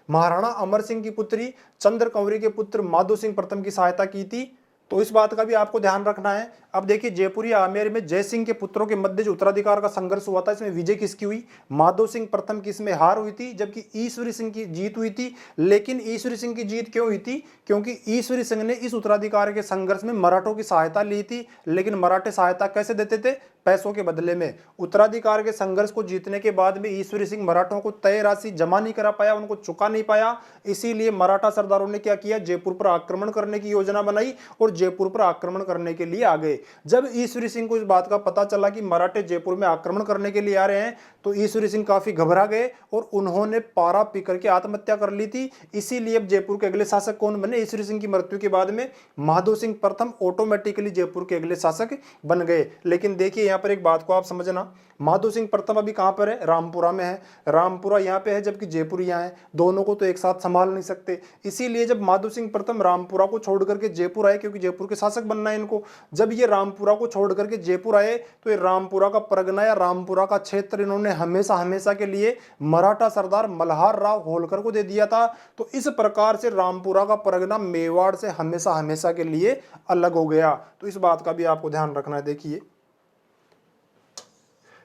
महाराणा अमर सिंह की पुत्री चंद्र कंवरी के पुत्र माधो सिंह प्रथम की सहायता की थी। तो इस बात का भी आपको ध्यान रखना है। अब देखिए जयपुरी आमेर में जय सिंह के पुत्रों के मध्य जो उत्तराधिकार का संघर्ष हुआ था, इसमें विजय किसकी हुई? माधो सिंह प्रथम की इसमें हार हुई थी, जबकि ईश्वरी सिंह की जीत हुई थी। लेकिन ईश्वरी सिंह की जीत क्यों हुई थी? क्योंकि ईश्वरी सिंह ने इस उत्तराधिकार के संघर्ष में मराठों की सहायता ली थी। लेकिन मराठे सहायता कैसे देते थे? पैसों के बदले में। उत्तराधिकार के संघर्ष को जीतने के बाद में ईश्वरी सिंह मराठों को तय राशि जमा नहीं करा पाया, उनको चुका नहीं पाया। इसीलिए मराठा सरदारों ने क्या किया? जयपुर पर आक्रमण करने की योजना बनाई और जयपुर पर आक्रमण करने के लिए आ गए। जब ईश्वरी सिंह को इस बात का पता चला कि मराठे जयपुर में आक्रमण करने के लिए आ रहे हैं, तो ईश्वरी सिंह काफी घबरा गए और उन्होंने पारा पी करके आत्महत्या कर ली थी। इसीलिए अब जयपुर के अगले शासक कौन बने? ईश्वरी सिंह की मृत्यु के बाद में माधो सिंह प्रथम ऑटोमेटिकली जयपुर के अगले शासक बन गए। लेकिन देखिए यहाँ पर एक बात को आप समझना, माधो सिंह प्रथम अभी कहां पर है? रामपुरा में है। रामपुरा यहाँ पे है, जबकि जयपुर यहाँ है। दोनों को तो एक साथ संभाल नहीं सकते। इसीलिए जब माधो सिंह प्रथम रामपुरा को छोड़ करके जयपुर आए, क्योंकि जयपुर के शासक बनना है इनको, जब ये रामपुरा को छोड़ करके जयपुर आए, तो ये रामपुरा का परगना या रामपुरा का क्षेत्र इन्होंने हमेशा हमेशा के लिए मराठा सरदार मल्हार राव होलकर को दे दिया था। तो इस प्रकार से रामपुरा का परगना मेवाड़ से हमेशा हमेशा के लिए अलग हो गया। तो इस बात का भी आपको ध्यान रखना है। देखिए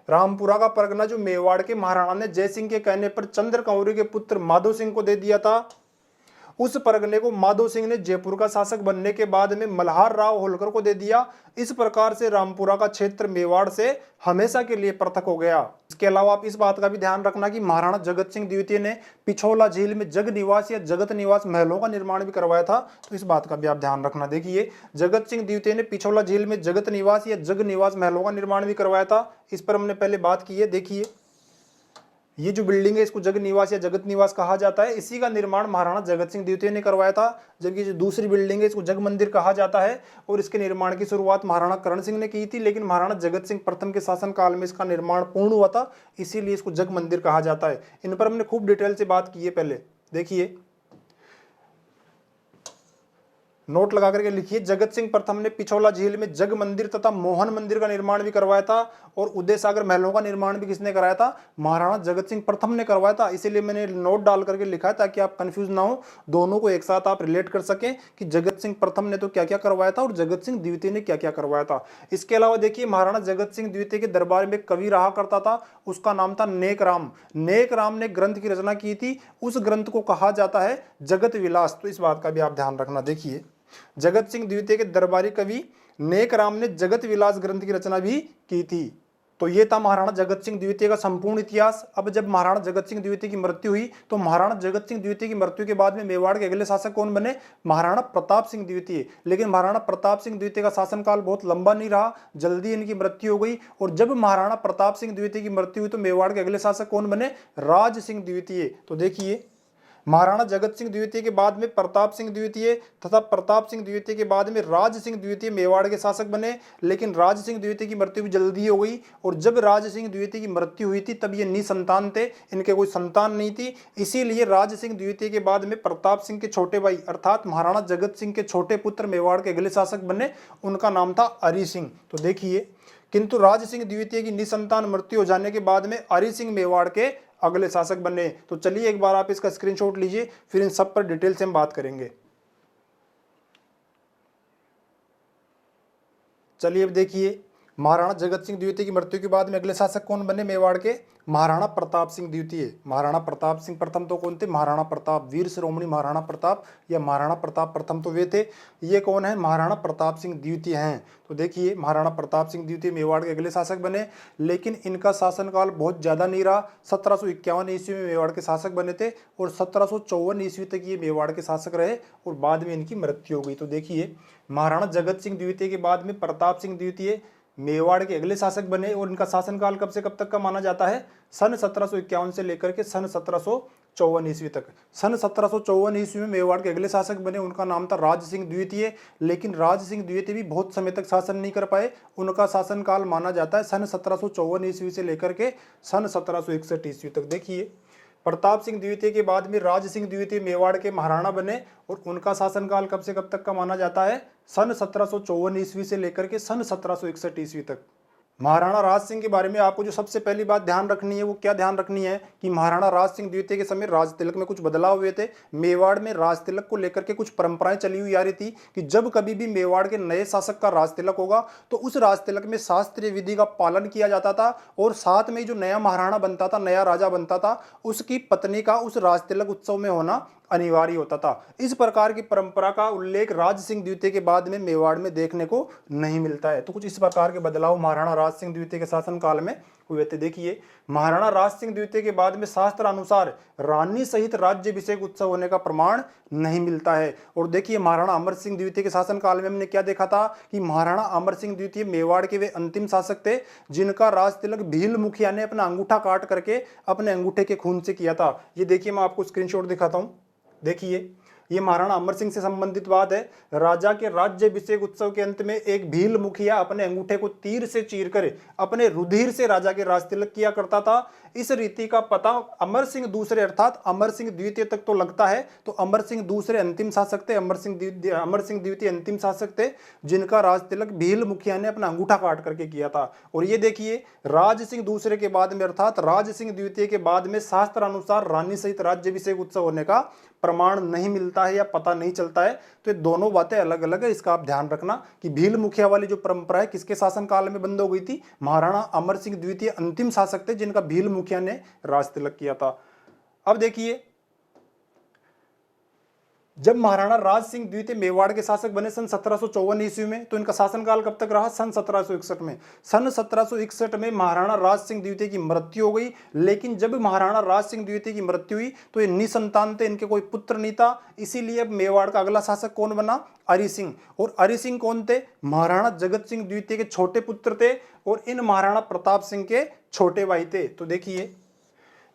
रामपुरा का परगना जो मेवाड़ के महाराणा ने जय सिंह के कहने पर चंद्र कंवरी के पुत्र माधो सिंह को दे दिया था, उस परगने को माधो सिंह ने जयपुर का शासक बनने के बाद में मल्हार राव होलकर को दे दिया। इस प्रकार से रामपुरा का क्षेत्र मेवाड़ से हमेशा के लिए पृथक हो गया। इसके अलावा आप इस बात का भी ध्यान रखना कि महाराणा जगत सिंह द्वितीय ने पिछोला झील में जग निवास या जगत निवास महलों का निर्माण भी करवाया था। तो इस बात का भी आप ध्यान रखना। देखिए जगत सिंह द्वितीय ने पिछोला झील में जगत निवास या जग निवास महलों का निर्माण भी करवाया था। इस पर हमने पहले बात की है। देखिए ये जो बिल्डिंग है इसको जग निवास या जगत निवास कहा जाता है। इसी का निर्माण महाराणा जगत सिंह द्वितीय ने करवाया था। जबकि जो दूसरी बिल्डिंग है इसको जग मंदिर कहा जाता है और इसके निर्माण की शुरुआत महाराणा करण सिंह ने की थी। लेकिन महाराणा जगत सिंह प्रथम के शासन काल में इसका निर्माण पूर्ण हुआ था, इसीलिए इसको जग मंदिर कहा जाता है। इन पर हमने खूब डिटेल से बात की है पहले। देखिए नोट लगा करके लिखिए, जगत सिंह प्रथम ने पिछोला झील में जग मंदिर तथा मोहन मंदिर का निर्माण भी करवाया था। और उदय सागर महलों का निर्माण भी किसने कराया था? महाराणा जगत सिंह प्रथम ने करवाया था। इसीलिए मैंने नोट डाल करके लिखा है ताकि आप कंफ्यूज ना हो, दोनों को एक साथ आप रिलेट कर सकें कि जगत सिंह प्रथम ने तो क्या क्या करवाया था और जगत सिंह द्वितीय ने क्या क्या करवाया था। इसके अलावा देखिए महाराणा जगत सिंह द्वितीय के दरबार में कवि रहा करता था, उसका नाम था नेक राम। नेक राम ने ग्रंथ की रचना की थी, उस ग्रंथ को कहा जाता है जगत विलास। तो इस बात का भी आप ध्यान रखना। देखिए जगत सिंह द्वितीय के दरबारी कवि नेक राम ने जगत विलास ग्रंथ की रचना भी की थी। तो ये था महाराणा जगत सिंह द्वितीय का संपूर्ण इतिहास। अब जब महाराणा जगत सिंह द्वितीय की मृत्यु हुई, तो महाराणा जगत सिंह द्वितीय की मृत्यु के बाद में मेवाड़ के अगले शासक कौन बने? महाराणा प्रताप सिंह द्वितीय। लेकिन महाराणा प्रताप सिंह द्वितीय का शासनकाल बहुत लंबा नहीं रहा, जल्दी इनकी मृत्यु हो गई। और जब महाराणा प्रताप सिंह द्वितीय की मृत्यु हुई तो मेवाड़ के अगले शासक कौन बने? राज सिंह द्वितीय। तो देखिए महाराणा जगत सिंह द्वितीय के बाद में प्रताप सिंह द्वितीय तथा प्रताप सिंह द्वितीय के बाद में राज सिंह द्वितीय मेवाड़ के शासक बने। लेकिन राज सिंह द्वितीय की मृत्यु भी जल्दी हो गई। और जब राज सिंह द्वितीय की मृत्यु हुई थी तब ये निसंतान थे, इनके कोई संतान नहीं थी। इसीलिए राज सिंह द्वितीय के बाद में प्रताप सिंह के छोटे भाई अर्थात महाराणा जगत सिंह के छोटे पुत्र मेवाड़ के अगले शासक बने, उनका नाम था अरि सिंह। तो देखिए किंतु राज सिंह द्वितीय की निसंतान मृत्यु हो जाने के बाद में अरि सिंह मेवाड़ के अगले शासक बने। तो चलिए एक बार आप इसका स्क्रीनशॉट लीजिए, फिर इन सब पर डिटेल से हम बात करेंगे। चलिए अब देखिए महाराणा जगत सिंह द्वितीय की मृत्यु के बाद में अगले शासक कौन बने मेवाड़ के? महाराणा प्रताप सिंह द्वितीय। महाराणा प्रताप सिंह प्रथम तो कौन थे? महाराणा प्रताप, वीर शिरोमणि महाराणा प्रताप या महाराणा प्रताप प्रथम तो वे थे। ये कौन है? महाराणा प्रताप सिंह द्वितीय हैं। तो देखिए महाराणा प्रताप सिंह द्वितीय मेवाड़ के अगले शासक बने, लेकिन इनका शासनकाल बहुत ज्यादा नहीं रहा। 1751 ईस्वी में मेवाड़ के शासक बने थे और 1754 ईस्वी तक ये मेवाड़ के शासक रहे और बाद में इनकी मृत्यु हो गई। तो देखिए महाराणा जगत सिंह द्वितीय के बाद में प्रताप सिंह द्वितीय मेवाड़ के अगले शासक बने और इनका शासनकाल कब से कब तक का माना जाता है? सन 1751 से लेकर के सन 1754 ईस्वी तक। सन 1754 ईस्वी में मेवाड़ के अगले शासक बने, उनका नाम था राज सिंह द्वितीय। लेकिन राज सिंह द्वितीय भी बहुत समय तक शासन नहीं कर पाए, उनका शासनकाल माना जाता है सन 1754 ईस्वी से लेकर के सन 1761 ईस्वी तक। देखिए प्रताप सिंह द्वितीय के बाद में राज सिंह द्वितीय मेवाड़ के महाराणा बने और उनका शासनकाल कब से कब तक का माना जाता है? सन 1754 ईस्वी से लेकर के सन 1761 ईस्वी तक। महाराणा राज सिंह के बारे में आपको जो सबसे पहली बात ध्यान रखनी है वो क्या ध्यान रखनी है कि महाराणा राज सिंह द्वितीय के समय राज तिलक में कुछ बदलाव हुए थे। मेवाड़ में राज तिलक को लेकर के कुछ परंपराएं चली हुई आ रही थी कि जब कभी भी मेवाड़ के नए शासक का राज तिलक होगा तो उस राज तिलक में शास्त्रीय विधि का पालन किया जाता था और साथ में जो नया महाराणा बनता था, नया राजा बनता था, उसकी पत्नी का उस राज तिलक उत्सव में होना अनिवार्य होता था। इस प्रकार की परंपरा का उल्लेख राज सिंह द्वितीय के बाद में मेवाड़ में देखने को नहीं मिलता है। तो कुछ इस प्रकार के बदलाव महाराणा राज सिंह द्वितीय के शासन काल में हुए थे। देखिए, महाराणा राज सिंह द्वितीय के बाद में शास्त्र अनुसार रानी सहित राज्याभिषेक उत्सव होने का प्रमाण नहीं मिलता है। और देखिए, महाराणा अमर सिंह द्वितीय के शासन काल में हमने क्या देखा था कि महाराणा अमर सिंह द्वितीय मेवाड़ के वे अंतिम शासक थे जिनका राज तिलक भील मुखिया ने अपना अंगूठा काट करके अपने अंगूठे के खून से किया था। ये देखिए, मैं आपको स्क्रीनशॉट दिखाता हूं। देखिए, ये महाराणा अमर सिंह से संबंधित बात है। राजा के राज्याभिषेक उत्सव के अंत में एक भील मुखिया अपने अंगूठे को तीर से चीरकर अपने रुधिर से राजा के राज तिलक किया करता था। इस रीति का पता अमर सिंह दूसरे अर्थात अमर सिंह द्वितीय तक तो लगता है। तो अमर सिंह दूसरे अंतिम शासक थे, अमर सिंह द्वितीय अंतिम शासक थे जिनका राज तिलक भील मुखिया ने अपना अंगूठा काट करके किया था। और ये देखिए, राज सिंह दूसरे के बाद में अर्थात राज सिंह द्वितीय के बाद में शास्त्र अनुसार रानी सहित राज्याभिषेक उत्सव होने का प्रमाण नहीं मिलता है या पता नहीं चलता है। तो ये दोनों बातें अलग अलग है, इसका आप ध्यान रखना कि भील मुखिया वाली जो परंपरा है किसके शासन काल में बंद हो गई थी। महाराणा अमर सिंह द्वितीय अंतिम शासक थे जिनका भील मुखिया ने राज तिलक किया था। अब देखिए, जब महाराणा राज सिंह द्वितीय मेवाड़ के शासक बने सन 1754 ईस्वी में, तो इनका शासनकाल कब तक रहा? सन 1761 में। सन 1761 में महाराणा राज सिंह द्वितीय की मृत्यु हो गई। लेकिन जब महाराणा राज सिंह द्वितीय की मृत्यु हुई तो ये निसंतान थे, इनके कोई पुत्र नहीं था। इसीलिए अब मेवाड़ का अगला शासक कौन बना? अरि सिंह। और अरि सिंह कौन थे? महाराणा जगत सिंह द्वितीय के छोटे पुत्र थे और इन महाराणा प्रताप सिंह के छोटे भाई थे। तो देखिए,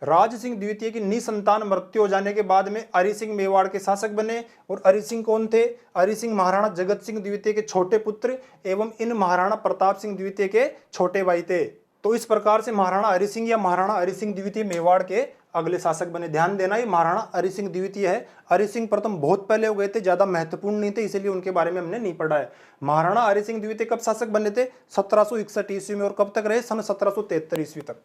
राज सिंह द्वितीय की निसंतान मृत्यु हो जाने के बाद में अरि सिंह मेवाड़ के शासक बने। और अरि सिंह कौन थे? अरि सिंह महाराणा जगत सिंह द्वितीय के छोटे पुत्र एवं इन महाराणा प्रताप सिंह द्वितीय के छोटे भाई थे। तो इस प्रकार से महाराणा अरि सिंह या महाराणा अरि सिंह द्वितीय मेवाड़ के अगले शासक बने। ध्यान देना, ये महाराणा अरि सिंह द्वितीय है। अरि सिंह प्रथम बहुत पहले हो गए थे, ज्यादा महत्वपूर्ण नहीं थे, इसलिए उनके बारे में हमने नहीं पढ़ा है। महाराणा अरि सिंह द्वितीय कब शासक बने थे? 1761 ईस्वी में। और कब तक रहे? सन 1773 ईस्वी तक।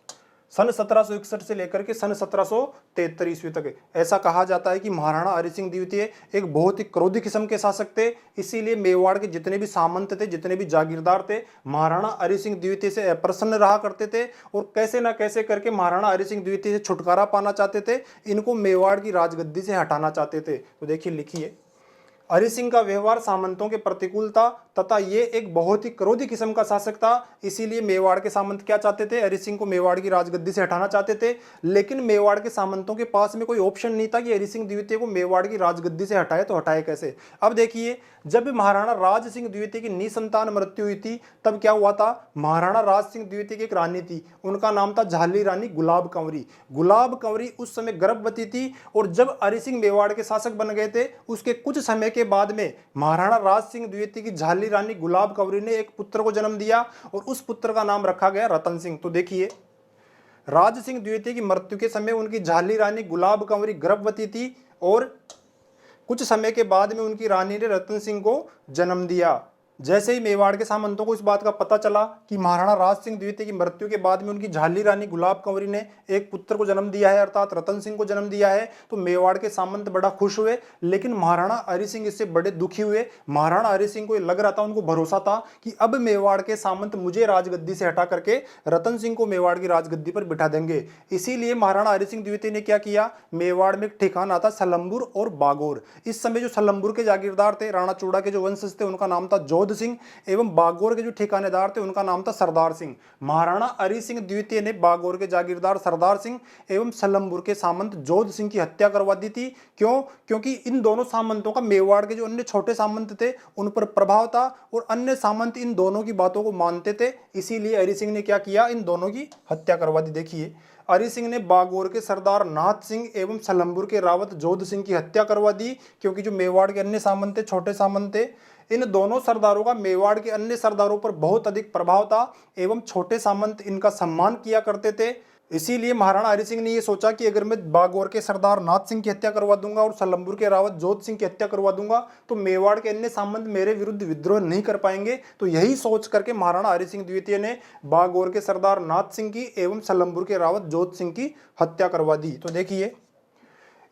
सन 1761 से लेकर के सन 1773 ईस्वी तक। ऐसा कहा जाता है कि महाराणा अरि सिंह द्वितीय एक बहुत ही क्रोधी किस्म के शासक थे। इसीलिए मेवाड़ के जितने भी सामंत थे, जितने भी जागीरदार थे, महाराणा अरि सिंह द्वितीय से अप्रसन्न रहा करते थे और कैसे ना कैसे करके महाराणा अरि सिंह द्वितीय से छुटकारा पाना चाहते थे, इनको मेवाड़ की राजगद्दी से हटाना चाहते थे। तो देखिए, लिखिए, अरि सिंह का व्यवहार सामंतों के प्रतिकूल था तथा ये एक बहुत ही क्रोधी किस्म का शासक था। इसीलिए मेवाड़ के सामंत क्या चाहते थे? अरि सिंह को मेवाड़ की राजगद्दी से हटाना चाहते थे। लेकिन मेवाड़ के सामंतों के पास में कोई ऑप्शन नहीं था कि अरि सिंह द्वितीय को मेवाड़ की राजगद्दी से हटाए, तो हटाए कैसे? अब देखिए, जब महाराणा राज सिंह द्वितीय की निसंतान मृत्यु हुई थी तब क्या हुआ था? महाराणा राज सिंह द्वितीय की एक रानी थी, उनका नाम था झाली रानी गुलाब कंवरी। गुलाब कंवरी उस समय गर्भवती थी और जब अरि सिंह मेवाड़ के शासक बन गए थे उसके कुछ समय के बाद में महाराणा राज सिंह द्वितीय की झाली रानी गुलाब कंवरी ने एक पुत्र को जन्म दिया और उस पुत्र का नाम रखा गया रतन सिंह। तो देखिए, राज सिंह द्वितीय की मृत्यु के समय उनकी झाली रानी गुलाब कंवरी गर्भवती थी और कुछ समय के बाद में उनकी रानी ने रतन सिंह को जन्म दिया। जैसे ही मेवाड़ के सामंतों को इस बात का पता चला कि महाराणा राज सिंह द्वितीय की मृत्यु के बाद में उनकी झाली रानी गुलाब कंवरी ने एक पुत्र को जन्म दिया है अर्थात रतन सिंह को जन्म दिया है, तो मेवाड़ के सामंत बड़ा खुश हुए। लेकिन महाराणा अरि सिंह इससे बड़े दुखी हुए। महाराणा अरि सिंह को लग रहा था, उनको भरोसा था कि अब मेवाड़ के सामंत मुझे राजगद्दी से हटा करके रतन सिंह को मेवाड़ की राजगद्दी पर बिठा देंगे। इसीलिए महाराणा अरि सिंह द्वितीय ने क्या किया? मेवाड़ में एक ठिकाना था सलम्बुर और बागोर। इस समय जो सलम्बुर के जागीरदार थे, राणा चूड़ा के जो वंशज थे, उनका नाम था जोध सिंह एवं बागोर के जो ठिकानेदार थे उनका नाम था सरदार सिंह। महाराणा अरि सिंह द्वितीय ने बागोर के जागीरदार सरदार सिंह एवं सलम्बुर के सामंत जोध सिंह की हत्या करवा दी थी। क्यों? क्योंकि इन दोनों सामंतों का मेवाड़ के जो अन्य छोटे सामंत थे उन पर प्रभाव था और अन्य सामंत इन दोनों की बातों को मानते थे। इसीलिए अरि सिंह ने क्या किया? इन दोनों की हत्या करवा दी। देखिए, अरि सिंह ने बागोर के सरदार नाथ सिंह एवं सलम्बुर के रावत जोध सिंह की हत्या करवा दी, क्योंकि जो मेवाड़ के अन्य सामंत थे, छोटे सामंत थे, इन दोनों सरदारों का मेवाड़ के अन्य सरदारों पर बहुत अधिक प्रभाव था एवं छोटे सामंत इनका सम्मान किया करते थे। इसीलिए महाराणा हरि सिंह ने ये सोचा कि अगर मैं बागौर के सरदार नाथ सिंह की हत्या करवा दूंगा और सलम्बुर के रावत जोध सिंह की हत्या करवा दूंगा तो मेवाड़ के अन्य सामंत मेरे विरुद्ध विद्रोह नहीं कर पाएंगे। तो यही सोच करके महाराणा हरि सिंह द्वितीय ने बागौर के सरदार नाथ सिंह की एवं सलम्बुर के रावत जोध सिंह की हत्या करवा दी। तो देखिए,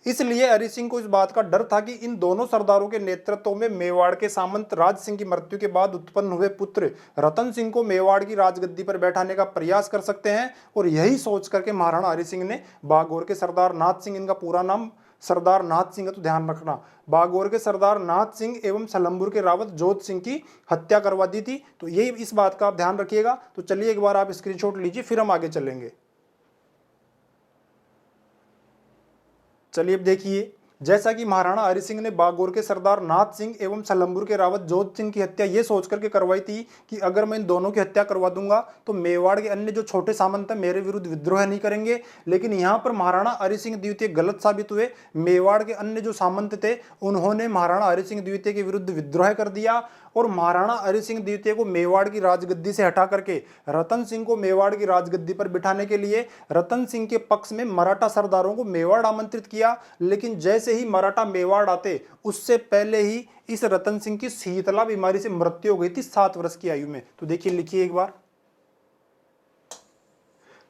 इसलिए हरि सिंह को इस बात का डर था कि इन दोनों सरदारों के नेतृत्व में मेवाड़ के सामंत राज सिंह की मृत्यु के बाद उत्पन्न हुए पुत्र रतन सिंह को मेवाड़ की राजगद्दी पर बैठाने का प्रयास कर सकते हैं। और यही सोच करके महाराणा हरि सिंह ने बागौर के सरदार नाथ सिंह, इनका पूरा नाम सरदार नाथ सिंह है तो ध्यान रखना, बागौर के सरदार नाथ सिंह एवं सलम्बुर के रावत जोध सिंह की हत्या करवा दी थी। तो यही इस बात का आप ध्यान रखिएगा। तो चलिए एक बार आप स्क्रीनशॉट लीजिए, फिर हम आगे चलेंगे। चलिए अब देखिए, जैसा कि महाराणा हरि सिंह ने बागौर के सरदार नाथ सिंह एवं सलम्बुर के रावत जोध सिंह की हत्या ये सोच करके करवाई थी कि अगर मैं इन दोनों की हत्या करवा दूंगा तो मेवाड़ के अन्य जो छोटे सामंत हैं मेरे विरुद्ध विद्रोह नहीं करेंगे। लेकिन यहाँ पर महाराणा हरि सिंह द्वितीय गलत साबित हुए। मेवाड़ के अन्य जो सामंत थे उन्होंने महाराणा हरि सिंह द्वितीय के विरुद्ध विद्रोह कर दिया और महाराणा हरि सिंह द्वितीय को मेवाड़ की राजगद्दी से हटा करके रतन सिंह को मेवाड़ की राजगद्दी पर बिठाने के लिए रतन सिंह के पक्ष में मराठा सरदारों को मेवाड़ आमंत्रित किया। लेकिन जैसे ही मराठा मेवाड़ आते उससे पहले ही इस रतन सिंह की शीतला बीमारी से मृत्यु हो गई थी 7 वर्ष की आयु में। तो देखिए, लिखिए एक बार,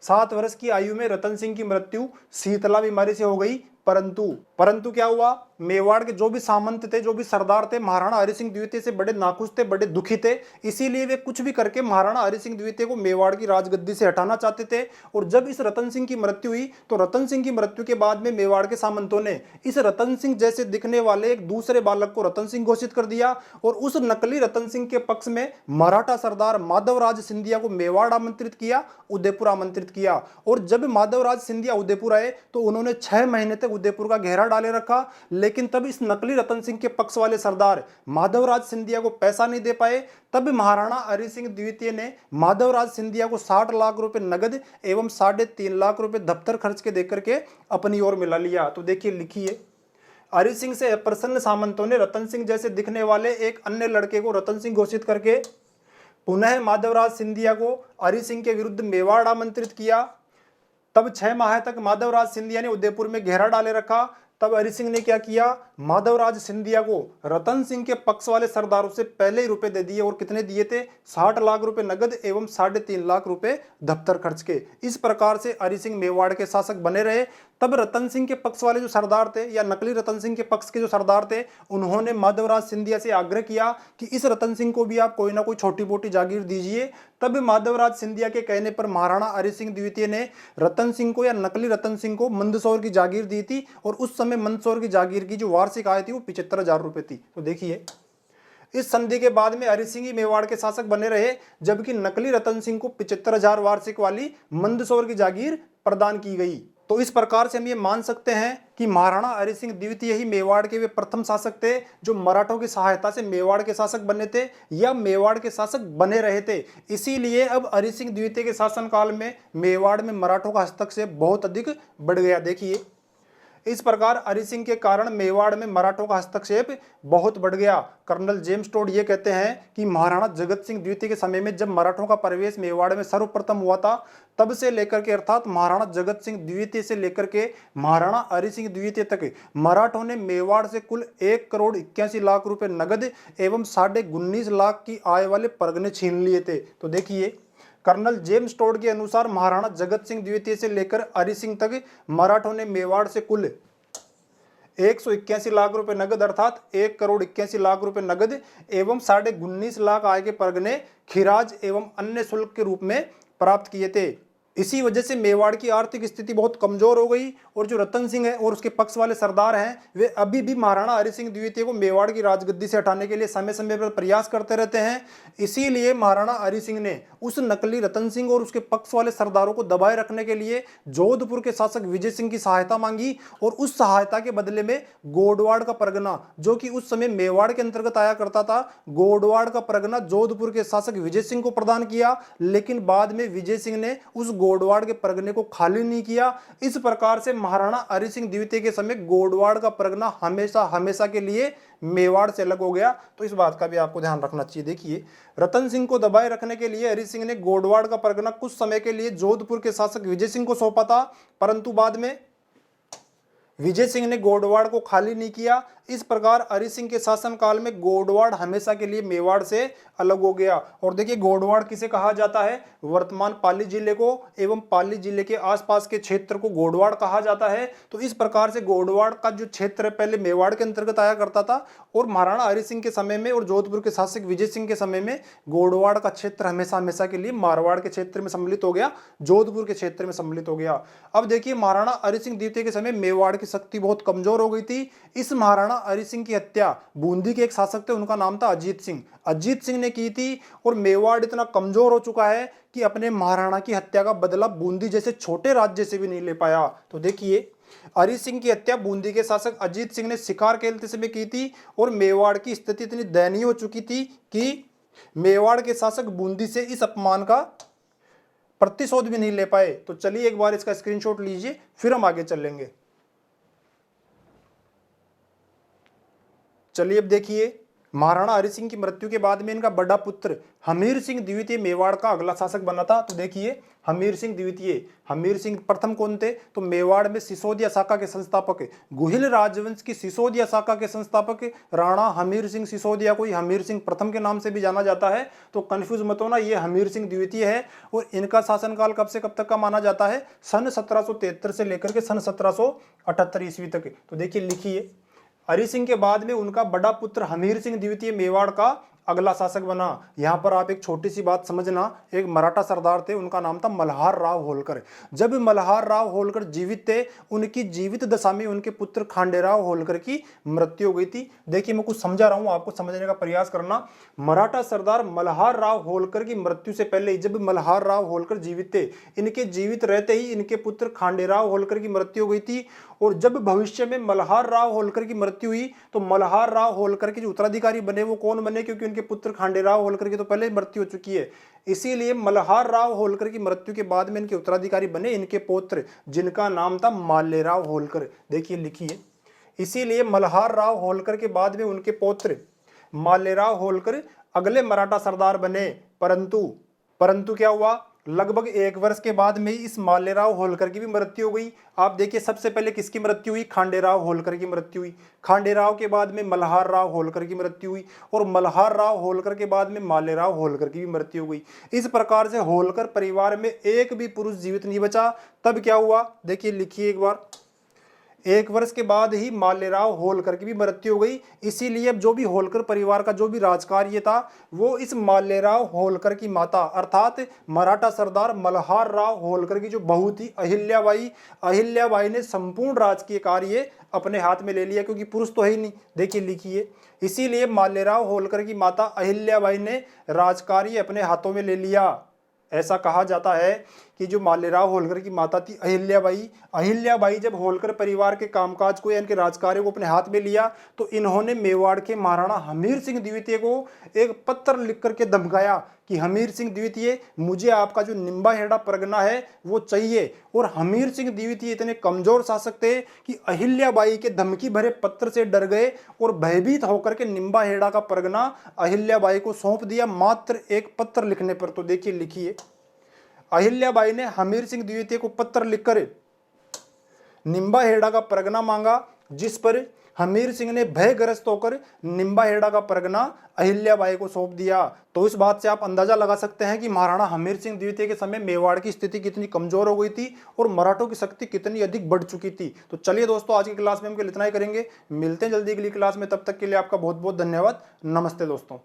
7 वर्ष की आयु में रतन सिंह की मृत्यु शीतला बीमारी से हो गई। परंतु क्या हुआ, मेवाड़ के जो भी सामंत थे, जो भी सरदार थे, महाराणा हरि सिंह द्वितीय से बड़े नाखुश थे, बड़े दुखी थे। इसीलिए वे कुछ भी करके महाराणा हरि सिंह द्वितीय को मेवाड़ की राजगद्दी से हटाना चाहते थे। और जब इस रतन सिंह की मृत्यु हुई तो रतन सिंह की मृत्यु के बाद में मेवाड़ के सामंतों ने इस रतन सिंह जैसे दिखने वाले एक दूसरे बालक को रतन सिंह घोषित कर दिया और उस नकली रतन सिंह के पक्ष में मराठा सरदार माधवराज सिंधिया को मेवाड़ आमंत्रित किया, उदयपुर आमंत्रित किया। और जब माधवराज सिंधिया उदयपुर आए तो उन्होंने 6 महीने तक उदयपुर का घेरा डाले रखा। लेकिन तब इस नकली रतन सिंह के पक्ष वाले सरदार माधवराज सिंधिया को पैसा नहीं दे पाए। तब महाराणा हरि सिंह द्वितीय ने माधवराज सिंधिया को 60 लाख रुपए नगद एवं 3.5 लाख रुपए दफ्तर खर्च के देकर के अपनी ओर मिला लिया। तो देखिए, लिखिए, हरि सिंह से प्रसन्न सामंतों ने रतन सिंह जैसे दिखने वाले एक अन्य लड़के को रतन सिंह घोषित करके पुनः माधवराज सिंधिया को हरि सिंह के विरुद्ध मेवाड़ आमंत्रित किया। तब 6 माह तक माधवराज सिंधिया ने उदयपुर में घेरा डाले रखा। तब हरि सिंह ने क्या किया, माधवराज सिंधिया को रतन सिंह के पक्ष वाले सरदारों से पहले ही रुपए दे दिए। और कितने दिए थे, 60 लाख रुपए नगद एवं 3.5 लाख रुपए दफ्तर खर्च के। इस प्रकार से हरि सिंह मेवाड़ के शासक बने रहे। तब रतन सिंह के पक्ष वाले जो सरदार थे या नकली रतन सिंह के पक्ष के जो सरदार थे उन्होंने माधवराज सिंधिया से आग्रह किया कि इस रतन सिंह को भी आप कोई ना कोई छोटी मोटी जागीर दीजिए। तब माधवराज सिंधिया के कहने पर महाराणा हरि सिंह द्वितीय ने रतन सिंह को या नकली रतन सिंह को मंदसौर की जागीर दी थी। और उस समय मंदसौर की जागीर की जो वार्षिक आय थी वो 75,000 रुपए थी। तो देखिए, इस संधि के बाद में हरि सिंह ही मेवाड़ के शासक बने रहे, जबकि नकली रतन सिंह को 75,000 वार्षिक वाली मंदसौर की जागीर प्रदान की गई। तो इस प्रकार से हम ये मान सकते हैं कि महाराणा हरि सिंह द्वितीय ही मेवाड़ के वे प्रथम शासक थे जो मराठों की सहायता से मेवाड़ के शासक बने थे या मेवाड़ के शासक बने रहे थे। इसीलिए अब हरि सिंह द्वितीय के शासनकाल में मेवाड़ में मराठों का हस्तक्षेप बहुत अधिक बढ़ गया। देखिए, इस प्रकार हरि सिंह के कारण मेवाड़ में मराठों का हस्तक्षेप बहुत बढ़ गया। कर्नल जेम्स टोड ये कहते हैं कि महाराणा जगत सिंह द्वितीय के समय में जब मराठों का प्रवेश मेवाड़ में सर्वप्रथम हुआ था तब से लेकर के अर्थात महाराणा जगत सिंह द्वितीय से लेकर के महाराणा हरि सिंह द्वितीय तक मराठों ने मेवाड़ से कुल 1,81,00,000 रुपए नगद एवं 19.5 लाख की आय वाले परगने छीन लिए थे। तो देखिए, कर्नल जेम्स टोड के अनुसार महाराणा जगत सिंह द्वितीय से लेकर हरि सिंह तक मराठों ने मेवाड़ से कुल 181 लाख रुपए नगद अर्थात 1,81,00,000 रुपए नगद एवं 19.5 लाख आय के परगने खिराज एवं अन्य शुल्क के रूप में प्राप्त किए थे। इसी वजह से मेवाड़ की आर्थिक स्थिति बहुत कमजोर हो गई और जो रतन सिंह है और उसके पक्ष वाले सरदार हैं वे अभी भी महाराणा हरि सिंह द्वितीय को मेवाड़ की राजगद्दी से हटाने के लिए समय समय पर प्रयास करते रहते हैं। इसीलिए महाराणा हरि सिंह ने उस नकली रतन सिंह और उसके पक्ष वाले सरदारों को दबाए रखने के लिए जोधपुर के शासक विजय सिंह की सहायता मांगी और उस सहायता के बदले में गोडवाड़ का परगना, जो कि उस समय मेवाड़ के अंतर्गत आया करता था, गोडवाड़ का परगना जोधपुर के शासक विजय सिंह को प्रदान किया। लेकिन बाद में विजय सिंह ने उस गोडवाड़ के परगने को खाली नहीं किया। इस प्रकार से महाराणा हरि सिंह द्वितीय के समय गोडवाड़ का परगना हमेशा हमेशा के लिए मेवाड़ से अलग हो गया। तो इस बात का भी आपको ध्यान रखना चाहिए। देखिए, रतन सिंह को दबाए रखने के लिए हरि सिंह ने गोडवाड़ का परगना कुछ समय के लिए जोधपुर के शासक विजय सिंह को सौंपा था, परंतु बाद में विजय सिंह ने गोडवाड़ को खाली नहीं किया। इस प्रकार हरि सिंह के शासनकाल में गोडवाड़ हमेशा के लिए मेवाड़ से अलग हो गया। और देखिए, गोडवाड़ किसे कहा जाता है? वर्तमान पाली जिले को एवं पाली जिले के आसपास के क्षेत्र को गोडवाड़ कहा जाता है। तो इस प्रकार से गोडवाड़ का जो क्षेत्र है पहले मेवाड़ के अंतर्गत आया करता था, और महाराणा हरि सिंह के समय में और जोधपुर के शासक विजय सिंह के समय में गोडवाड़ का क्षेत्र हमेशा हमेशा के लिए मारवाड़ के क्षेत्र में सम्मिलित हो गया, जोधपुर के क्षेत्र में सम्मिलित हो गया। अब देखिए, महाराणा हरि सिंह द्वितीय के समय मेवाड़ की शक्ति बहुत कमजोर हो गई थी। इस महाराणा हरि सिंह की हत्या बूंदी के एक शासक थे, उनका नाम था अजीत सिंह। अजीत सिंह ने की थी, और मेवाड़ इतना कमजोर हो चुका है कि अपने महाराणा की हत्या का बदला बूंदी जैसे छोटे राज्य से भी नहीं ले पाया। तो देखिए, हरि सिंह की हत्या बूंदी के शासक अजीत सिंह ने शिकार खेलते समय की थी, और मेवाड़ की स्थिति इतनी दयनीय हो चुकी थी कि मेवाड़ के शासक बूंदी से इस अपमान का प्रतिशोध भी नहीं ले पाए। तो चलिए एक बार इसका स्क्रीनशॉट लीजिए, फिर हम आगे चलेंगे। चलिए अब देखिए, महाराणा हरि सिंह की मृत्यु के बाद में इनका बड़ा पुत्र हमीर सिंह द्वितीय मेवाड़ का अगला शासक बना था। तो देखिए, हमीर सिंह द्वितीय, हमीर सिंह प्रथम कौन थे? तो मेवाड़ में सिसोदिया शाखा के संस्थापक, गुहिल राजवंश की सिसोदिया शाखा के संस्थापक राणा हमीर सिंह सिसोदिया को हमीर सिंह प्रथम के नाम से भी जाना जाता है। तो कंफ्यूज मत होना, ये हमीर सिंह द्वितीय है, और इनका शासनकाल कब से कब तक का माना जाता है? सन 1773 से लेकर के सन 1778 ईस्वी तक। तो देखिए, लिखिए, हरि सिंह के बाद में उनका बड़ा पुत्र हमीर सिंह द्वितीय मेवाड़ का अगला शासक बना। यहां पर आप एक छोटी सी बात समझना, एक मराठा सरदार थे, उनका नाम था मल्हार राव होलकर। जब मल्हार राव होलकर जीवित थे, उनकी जीवित दशा में उनके पुत्र खांडेराव होलकर की मृत्यु हो गई थी। देखिए, मैं कुछ समझा रहा हूं, आपको समझने का प्रयास करना। मराठा सरदार मल्हार राव होलकर की मृत्यु से पहले, जब मल्हार राव होलकर जीवित थे, इनके जीवित रहते ही इनके पुत्र खांडेराव होलकर की मृत्यु हो गई थी। और जब भविष्य में मल्हार राव होलकर की मृत्यु हुई, तो मल्हार राव होलकर के जो उत्तराधिकारी बने वो कौन बने? क्योंकि उनके पुत्र खांडेराव होलकर की तो पहले मृत्यु हो चुकी है, इसीलिए मल्हार राव होलकर की मृत्यु के बाद में इनके उत्तराधिकारी बने इनके पौत्र, जिनका नाम था माल्यराव होलकर। देखिए, लिखिए, इसीलिए मल्हार राव होलकर के बाद में उनके पौत्र माल्यराव होलकर अगले मराठा सरदार बने। परंतु क्या हुआ? लगभग 1 वर्ष के बाद में इस माल्यराव होलकर की भी मृत्यु हो गई। आप देखिए, सबसे पहले किसकी मृत्यु हुई? खांडेराव होलकर की मृत्यु हुई। खांडेराव के बाद में मल्हार राव होलकर की मृत्यु हुई, और मल्हार राव होलकर के बाद में माल्यराव होलकर की भी मृत्यु हो गई। इस प्रकार से होलकर परिवार में एक भी पुरुष जीवित नहीं बचा। तब क्या हुआ? देखिए, लिखिए एक बार, 1 वर्ष के बाद ही माल्यराव होलकर की भी मृत्यु हो गई। इसीलिए अब जो भी होलकर परिवार का जो भी राजकार्य था, वो इस माल्यराव होलकर की माता अर्थात मराठा सरदार मल्हार राव होलकर की जो बहू थी अहिल्याबाई ने संपूर्ण राजकीय कार्य अपने हाथ में ले लिया, क्योंकि पुरुष तो है ही नहीं। देखिए, लिखिए, इसीलिए माल्यराव होलकर की माता अहिल्याबाई ने राजकार्य अपने हाथों में ले लिया। ऐसा कहा जाता है कि जो माल्यराव होलकर की माता थी अहिल्याबाई जब होलकर परिवार के कामकाज को या इनके राजकार्य को अपने हाथ में लिया, तो इन्होंने मेवाड़ के महाराणा हमीर सिंह द्वितीय को एक पत्र लिख करके धमकाया कि हमीर सिंह द्वितीय, मुझे आपका जो निम्बाहेड़ा परगना है वो चाहिए। और हमीर सिंह द्वितीय इतने कमजोर शासक थे कि अहिल्याबाई के धमकी भरे पत्र से डर गए और भयभीत होकर के निम्बाहेड़ा का परगना अहिल्याबाई को सौंप दिया, मात्र एक पत्र लिखने पर। तो देखिए, लिखिए, अहिल्याबाई ने हमीर सिंह द्वितीय को पत्र लिखकर निम्बाहेड़ा का परगना मांगा, जिस पर हमीर सिंह ने भयग्रस्त होकर निम्बाहेड़ा का परगना अहिल्याबाई को सौंप दिया। तो इस बात से आप अंदाजा लगा सकते हैं कि महाराणा हमीर सिंह द्वितीय के समय मेवाड़ की स्थिति कितनी कमजोर हो गई थी और मराठों की शक्ति कितनी अधिक बढ़ चुकी थी। तो चलिए दोस्तों, आज की क्लास में हम केवल इतना ही करेंगे। मिलते हैं जल्दी अगली क्लास में, तब तक के लिए आपका बहुत बहुत धन्यवाद। नमस्ते दोस्तों।